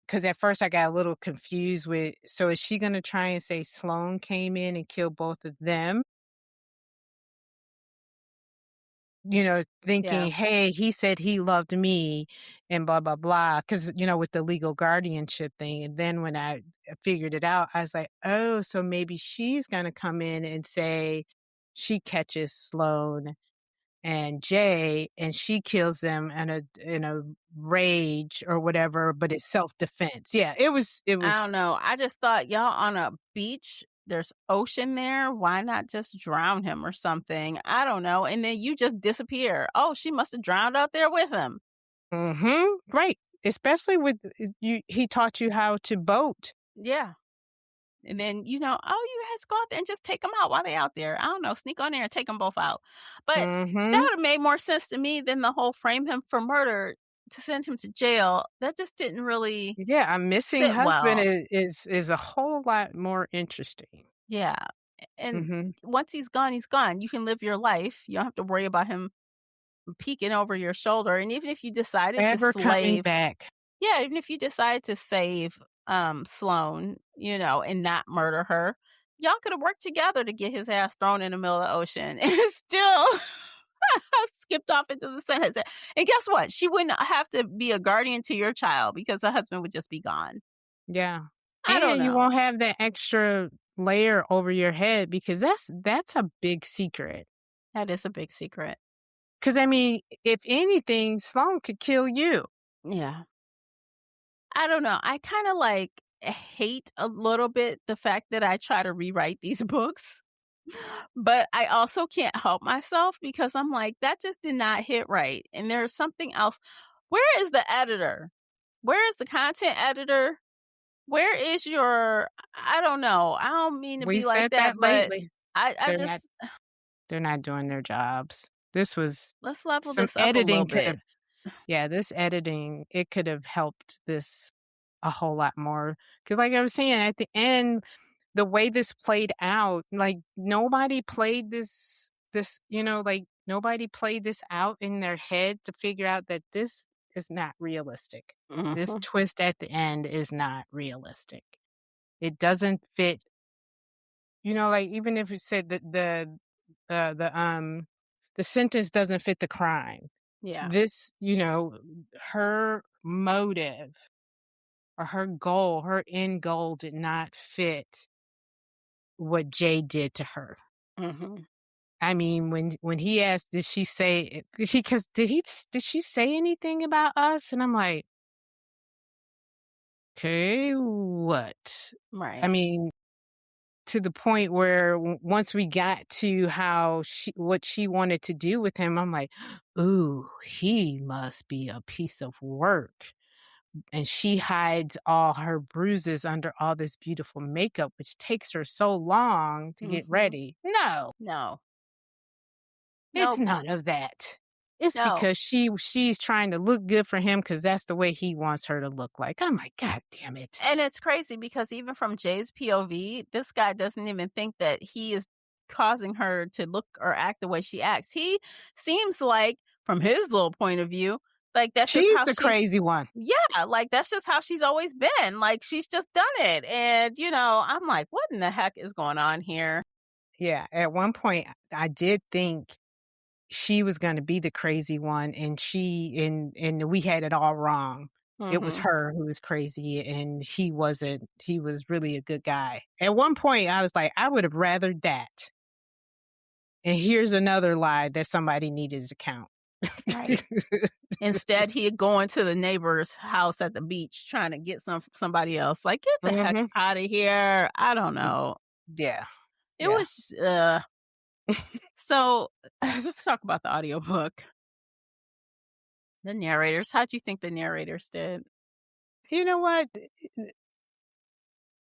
because at first I got a little confused with, so is she gonna try and say Sloane came in and killed both of them? Yeah. Thinking, "Hey, he said he loved me and blah, blah, blah," because with the legal guardianship thing, and then when I figured it out, I was like, "Oh, so maybe she's gonna come in and say she catches Sloane and Jay, and she kills them in a rage or whatever, but it's self-defense." Yeah, it I don't was know. I just thought, y'all on a beach, there's ocean there. Why not just drown him or something? I don't know. And then you just disappear. Oh, she must have drowned out there with him. Mhm, right, especially with you he taught you how to boat. Yeah. And then, oh, you guys go out there and just take them out while they out there. I don't know. Sneak on there and take them both out. But that Mhm. would have made more sense to me than the whole frame him for murder to send him to jail. That just didn't really Yeah, a missing sit husband well. is a whole lot more interesting. Yeah. And Mhm. once he's gone, he's gone. You can live your life. You don't have to worry about him peeking over your shoulder. And even if you decided to Ever coming slave, back. yeah, even if you decided to save Sloane, and not murder her, y'all could have worked together to get his ass thrown in the middle of the ocean and still skipped off into the sunset. And guess what? She wouldn't have to be a guardian to your child because the husband would just be gone. Yeah. I don't And you know. won't have that extra layer over your head because that's a big secret. That is a big secret. Because I mean, if anything, Sloan could kill you. Yeah. I don't know. I kind of like hate a little bit the fact that I try to rewrite these books, but I also can't help myself because I'm like, that just did not hit right. And there's something else. Where is the editor? Where is the content editor? Where is I don't know. I don't mean to We be like said that, that but lately. I They're not just, they're not doing their jobs. This was let's level some this up a little editing could have bit. Yeah, this editing, it could have helped this a whole lot more. Because, like I was saying, at the end, the way this played out, like, nobody played like, nobody played this out in their head to figure out that this is not realistic. This Hmm. twist at the end is not realistic. It doesn't fit, like, even if it said that the sentence doesn't fit the crime. Yeah. This, her motive or her goal, her end goal did not fit what Jay did to her. Hmm. I mean, when he asked, did she say because did she say anything about us? And I'm like, okay, what? I Right. mean, to the point where once we got to what she wanted to do with him, I'm like, ooh, he must be a piece of work. And she hides all her bruises under all this beautiful makeup, which takes her so long to get Hmm. ready. No, No. it's Nope. none of that. It's No. because she's trying to look good for him because that's the way he wants her to look like. I'm like, God damn it. And it's crazy because even from Jay's POV, this guy doesn't even think that he is causing her to look or act the way she acts. He seems like, from his little point of view, like that's just She's how the she's, crazy one. yeah, like that's just how she's always been. Like she's just done it. And, I'm like, what in the heck is going on here? Yeah. At one point, I did think she was gonna be the crazy one, and we had it all wrong. It was Hmm. her who was crazy, and he wasn't. He was really a good guy. At one point, I was like, I would have rathered that. And here's another lie that somebody needed to count. Right. Instead, he'd go into the neighbor's house at the beach trying to get some from somebody else. Like, "Get the heck Mhm. out of here." I don't know. Yeah. It Yeah. was so let's talk about the audiobook. The narrators, how'd you think the narrators did? You know what?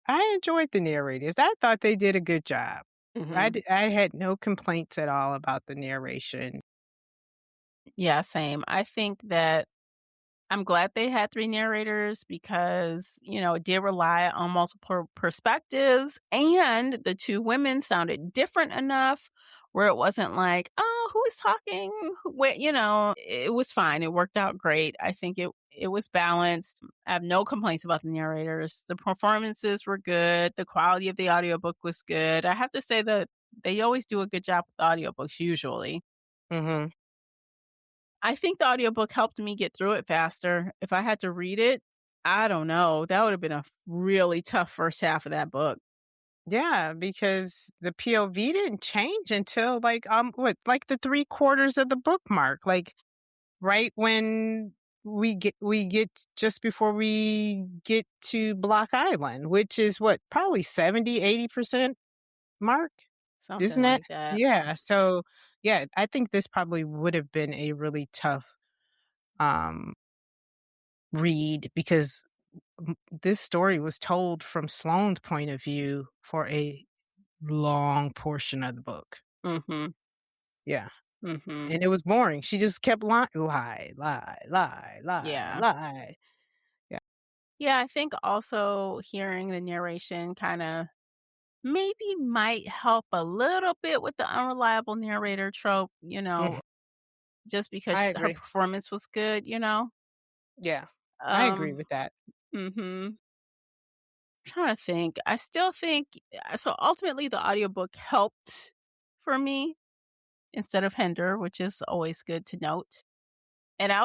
I enjoyed the narrators. I thought they did a good job. Mhm. I had no complaints at all about the narration. Yeah, same. I think that I'm glad they had 3 narrators because, it did rely on multiple perspectives, and the 2 women sounded different enough where it wasn't like, "Oh, who is talking? It was fine. It worked out great. I think it was balanced. I have no complaints about the narrators. The performances were good. The quality of the audiobook was good. I have to say that they always do a good job with audiobooks usually. Mhm. I think the audiobook helped me get through it faster. If I had to read it, I don't know. That would have been a really tough first half of that book. Yeah, because the POV didn't change until, like, like, the 3/4 of the bookmark, like, right when we get just before we get to Block Island, which is what, probably 70-80% mark? Something Isn't that? like that. Yeah, so, yeah, I think this probably would have been a really tough, um, read because this story was told from Sloane's point of view for a long portion of the book. Mhm. Yeah, Mhm. and it was boring. She just kept lie, Yeah. lie. Yeah. Yeah, I think also hearing the narration kinda maybe might help a little bit with the unreliable narrator trope, Mhm. just I because her agree. performance was good. Yeah, I agree Um, with that. mhm. Trying to think. I still think so ultimately the audiobook helped for me instead of hinder, which is always good to note. And I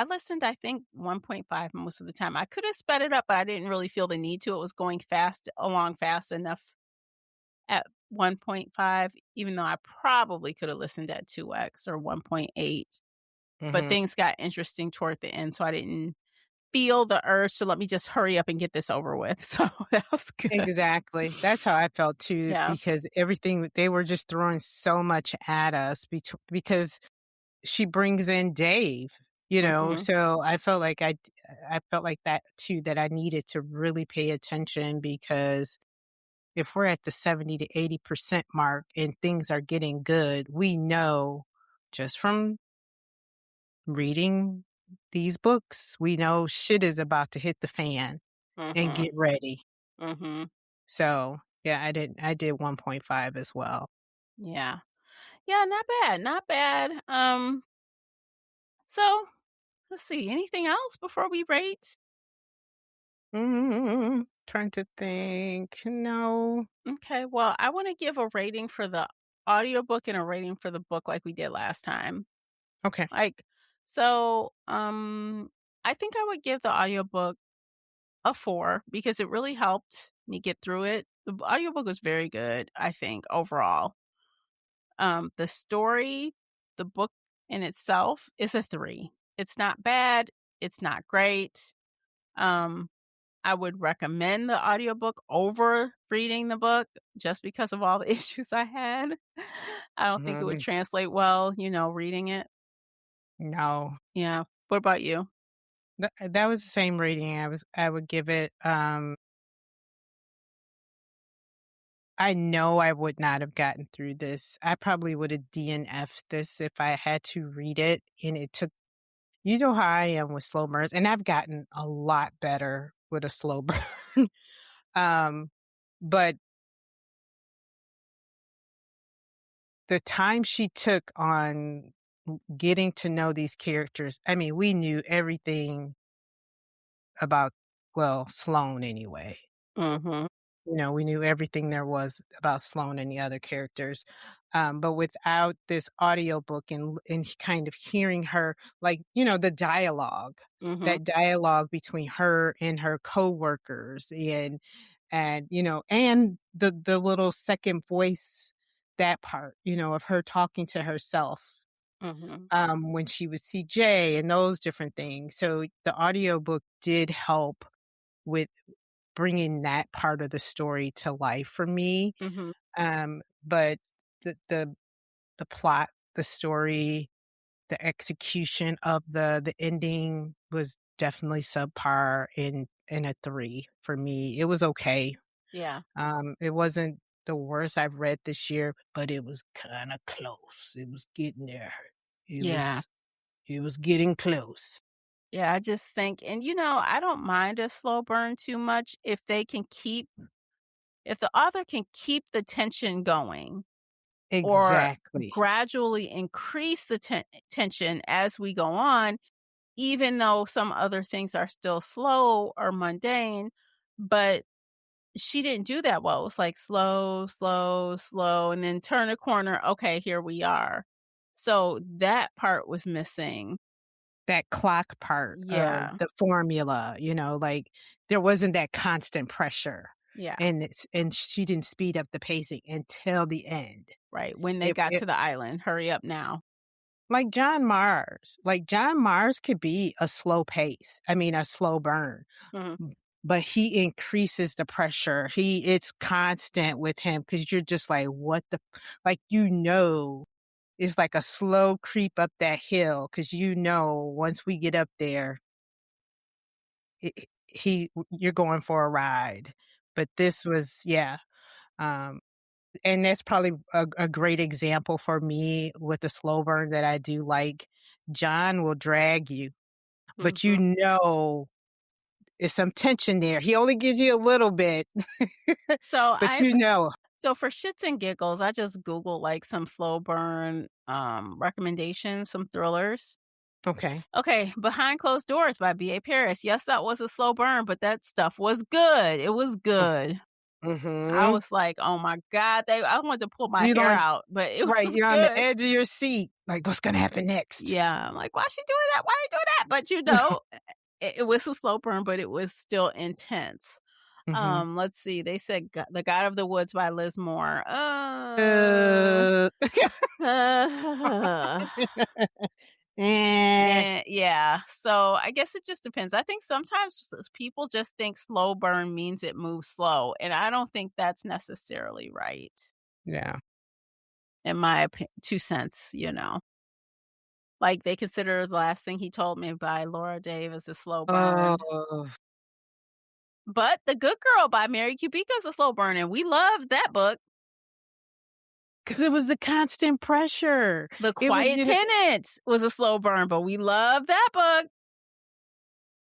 listened, I think 1.5 most of the time. I could have sped it up, but I didn't really feel the need to. It was going fast enough at 1.5, even though I probably could have listened at 2x or 1.8. But Mhm. things got interesting toward the end, so I didn't feel the urge to let me just hurry up and get this over with. So that was good. Exactly. That's how I felt too, Yeah. because everything they were just throwing so much at us because she brings in Dave, Mhm. so I felt like that too, that I needed to really pay attention because if we're at the 70 to 80% mark and things are getting good, we know just from reading these books, we know shit is about to hit the fan and get Mhm. ready. Mhm. So, yeah, I did 1.5 as well. Yeah. Yeah, not bad, not bad. So let's see, anything else before we rate? Trying to think. No. Okay, well, I want to give a rating for the audiobook and a rating for the book like we did last time. Okay. Like, so I think I would give the audiobook a 4 because it really helped me get through it. The audiobook was very good, I think, overall. The story, the book in itself is a 3. It's not bad, it's not great. Um, I would recommend the audiobook over reading the book just because of all the issues I had. I don't think it would Mhm. translate well, reading it. No. Yeah. What about you? That was the same rating I would give it. I know I would not have gotten through this. I probably would have DNF'd this if I had to read it, and it took you know how I am with slow burns, and I've gotten a lot better with a slow burn. Um, but the time she took on getting to know these characters, I mean, we knew everything about, well, Sloane anyway. Mhm. We knew everything there was about Sloane and the other characters. But without this audiobook and kind of hearing her, like, the dialogue, Mhm. that dialogue between her and her coworkers and the little second voice, that part, of her talking to herself. Mhm. when she was CJ and those different things. So the audiobook did help with bringing that part of the story to life for me. Mhm. But the the plot, the story, the execution of the ending was definitely subpar in a 3 for me. It was okay. Yeah. It wasn't the worst I've read this year, but it was kinda close. It was getting there. It Yeah. was it was getting close. Yeah, I just think and, I don't mind a slow burn too much if the author can keep the tension going or Exactly. gradually increase the tension as we go on, even though some other things are still slow or mundane, but she didn't do that well. It was like slow, slow, slow, and then turn a corner. Okay, here we are. So that part was missing. That clock part of Yeah. the formula, like, there wasn't that constant pressure, Yeah. and she didn't speed up the pacing until the end. Right. When they If got it to the island, hurry up now. Like John Mars could be a slow pace, I mean, a slow burn, Mhm. but he increases the pressure. It's constant with him because 'cause you're just like, "What the" like, it's like a slow creep up that hill because once we get up there, you're going for a ride. But this was yeah, um, and that's probably a great example for me with the slow burn that I do like. John will drag you, but Mhm. there's some tension there. He only gives you a little bit, So but I so for shits and giggles, I just Googled like some slow burn recommendations, some thrillers. Okay. Okay, Behind Closed Doors by B.A. Paris. Yes, that was a slow burn, but that stuff was good. It was good. I Mhm. was like, "Oh my god," I wanted to pull my You're hair on out, but it Right, was you're on the good. edge of your seat, like, "What's gonna happen next?" Yeah, I'm like, "Why she doing that? Why they doing that?" But, it was a slow burn, but it was still intense. Mhm. Let's see, they said Go The God of the Woods by Liz Moore. Uh Eh, Yeah, so I guess it just depends. I think sometimes people just think slow burn means it moves slow, and I don't think that's necessarily right, yeah. in my 2 cents. Like, they consider The Last Thing He Told Me by Laura Davis a slow burn. Oh, But The Good Girl by Mary Kubica is a slow burn, and we loved that book. because it was the constant pressure. The It was, Quiet Tenant was a slow burn, but we loved that book.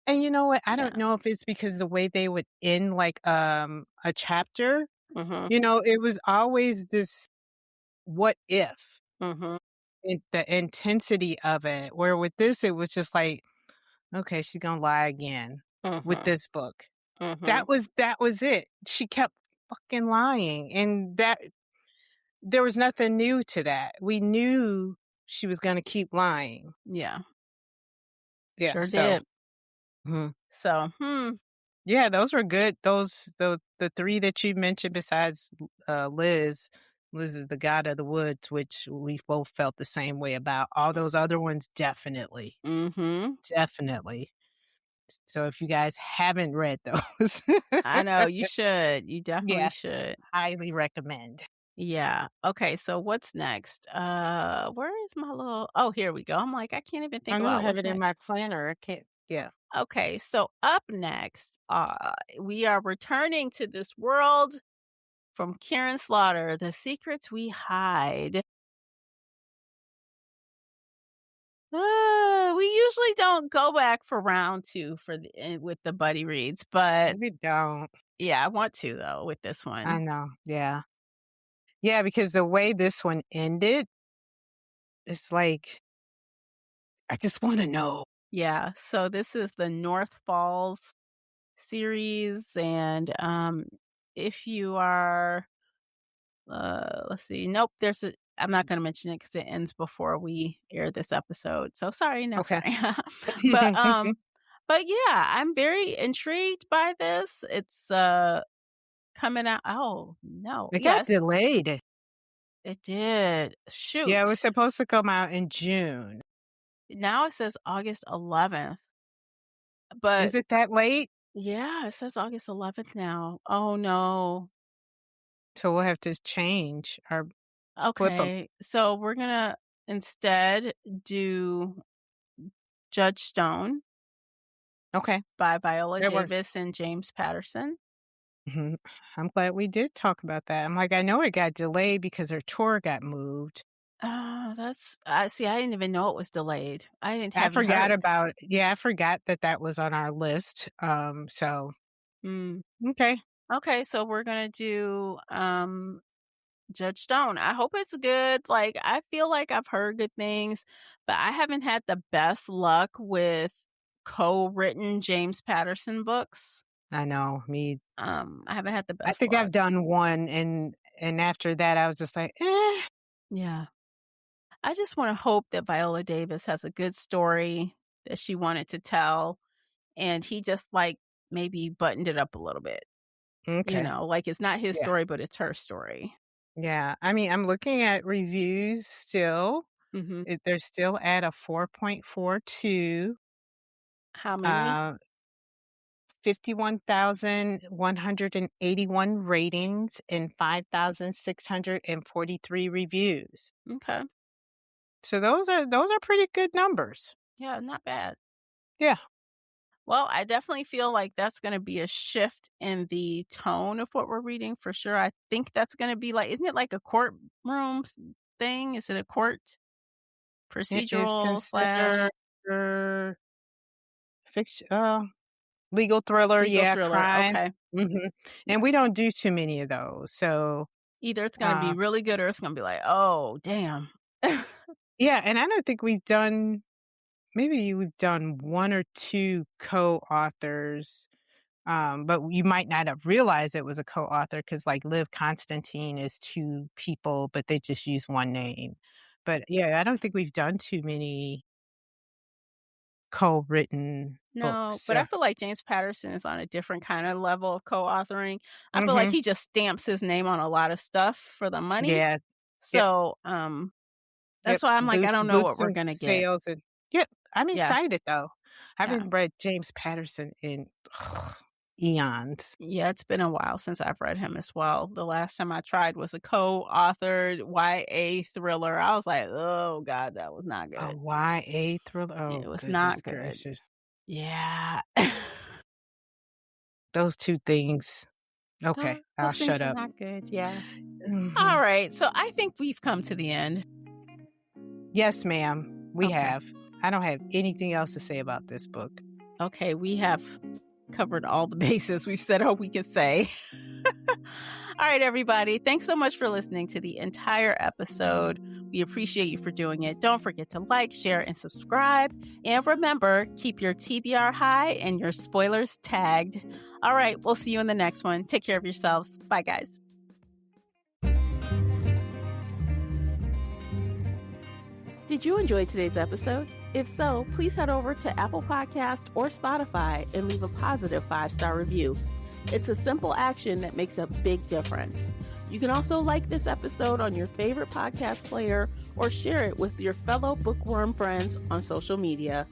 and you know what? I don't Yeah. know if it's because the way they would end, like, a chapter, Mhm. it was always this what if, Mhm. the intensity of it, where with this, it was just like, "Okay, she's gonna lie again with Mhm. this book." Mhm. That was it. She kept fucking lying, and there was nothing new to that. We knew she was gonna keep lying. Yeah. Yeah, Sure so did. mhm. So, Yeah, those were good. The 3 that you mentioned besides, Liz. Liz is the god of the woods, which we both felt the same way about. All those other ones, definitely, mhm. definitely. So if you guys haven't read those, I know, you should. You definitely yeah, should. highly recommend. Yeah. Okay, so what's next? Where is my little Oh, here we go. I'm like, I can't even I think know I about have what's it in my next. planner. I can't yeah. Okay, so up next, we are returning to this world from Karen Slaughter, The Secrets We Hide. We usually don't go back for round 2 with the buddy reads, but We don't. yeah, I want to though with this I one. know, yeah. Yeah, because the way this one ended, it's like, I just wanna know. Yeah, so this is the North Falls series, and if you are, let's see, nope, I'm not going to mention it because it ends before we air this episode. So sorry, no, Okay. sorry. but but yeah, I'm very intrigued by this. It's coming out. Oh no, It got yes, delayed. It did. Yeah, it was Shoot. supposed to come out in June. Now it says August 11th. But Is it that late? yeah, it says August 11th now. Oh, no. So we'll have to change our flip them. Okay. So we're gonna instead do Judge Stone Okay, by Viola that works. Davis and James Patterson. Mhm. I'm glad we did talk about that. I'm like, I know it got delayed because her tour got moved. Oh, that's I see, I didn't even know it was delayed. I didn't I haven't forgot heard. about yeah, I forgot that that was on our list. So Mm. okay. Okay, so we're gonna do Judge Stone. I hope it's good. Like, I feel like I've heard good things, but I haven't had the best luck with co-written James Patterson books. I know, me I haven't had the I best think I've luck. done one and after that I was just like, "Eh." Yeah. I just want to hope that Viola Davis has a good story that she wanted to tell, and he just, like, maybe buttoned it up a little bit. Okay. Like, it's not his Yeah. story, but it's her story. Yeah. I mean, I'm looking at reviews still. Mhm. They're still at a 4.42, How many? uh, 51,181 ratings and 5,643 reviews. Okay. So those are pretty good numbers. Yeah, not bad. Yeah. Well, I definitely feel like that's gonna be a shift in the tone of what we're reading for sure. I think that's gonna be like, isn't it like a courtroom thing? Is it a court It is procedural considered slash fiction, legal thriller, legal yeah, thriller? crime. Okay. Mhm. And Yeah. we don't do too many of those. So, Either it's gonna be uh, really good or it's gonna be like, "Oh, damn." yeah, and I don't think we've done maybe we've done 1 or 2 co-authors, but you might not have realized it was a co-author because, like, Liv Constantine is 2 people, but they just use 1 name. But, yeah, I don't think we've done too many co-written No, books. but I feel like James Patterson is on a different kinda level of co-authoring. I feel like Mhm. he just stamps his name on a lot of stuff for the money. Yeah. Yep. So, Yep, that's why to I'm like, I boost don't know what we're boosting gonna get. sales and yep, I'm Yeah, excited though. I yeah. haven't read James Patterson in eons. Yeah, it's been a while since I've read him as well. The last time I tried was a co-authored YA thriller. I was like, "Oh god, that was not A good." YA thriller? It Oh, was goodness not good. gracious. Yeah. Those 2 things. Okay, I'll Those things shut are up. not good, yeah. Mhm. Alright, so I think we've come to the end. Yes, ma'am, we Okay. have. I don't have anything else to say about this book. Okay, we have covered all the bases. We've said all we can say. All right, everybody. Thanks so much for listening to the entire episode. We appreciate you for doing it. Don't forget to like, share, and subscribe. And remember, keep your TBR high and your spoilers tagged. All right, we'll see you in the next one. Take care of yourselves. Bye, guys. Did you enjoy today's episode? If so, please head over to Apple Podcast or Spotify and leave a positive 5-star review. It's a simple action that makes a big difference. You can also like this episode on your favorite podcast player or share it with your fellow bookworm friends on social media.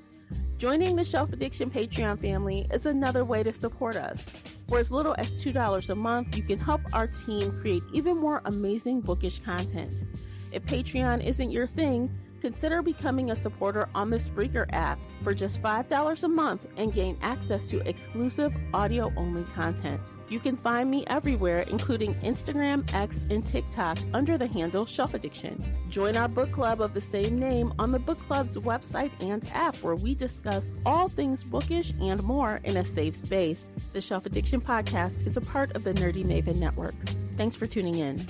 Joining the Shelf Addiction Patreon family is another way to support us. For as little as $2 a month, you can help our team create even more amazing bookish content. If Patreon isn't your thing, consider becoming a supporter on the Spreaker app for just $5 a month and gain access to exclusive audio-only content. You can find me everywhere, including Instagram, X, and TikTok under the handle Shelf Addiction. Join our book club of the same name on the book club's website and app, where we discuss all things bookish and more in a safe space. The Shelf Addiction podcast is a part of the Nerdy Maven Network. Thanks for tuning in.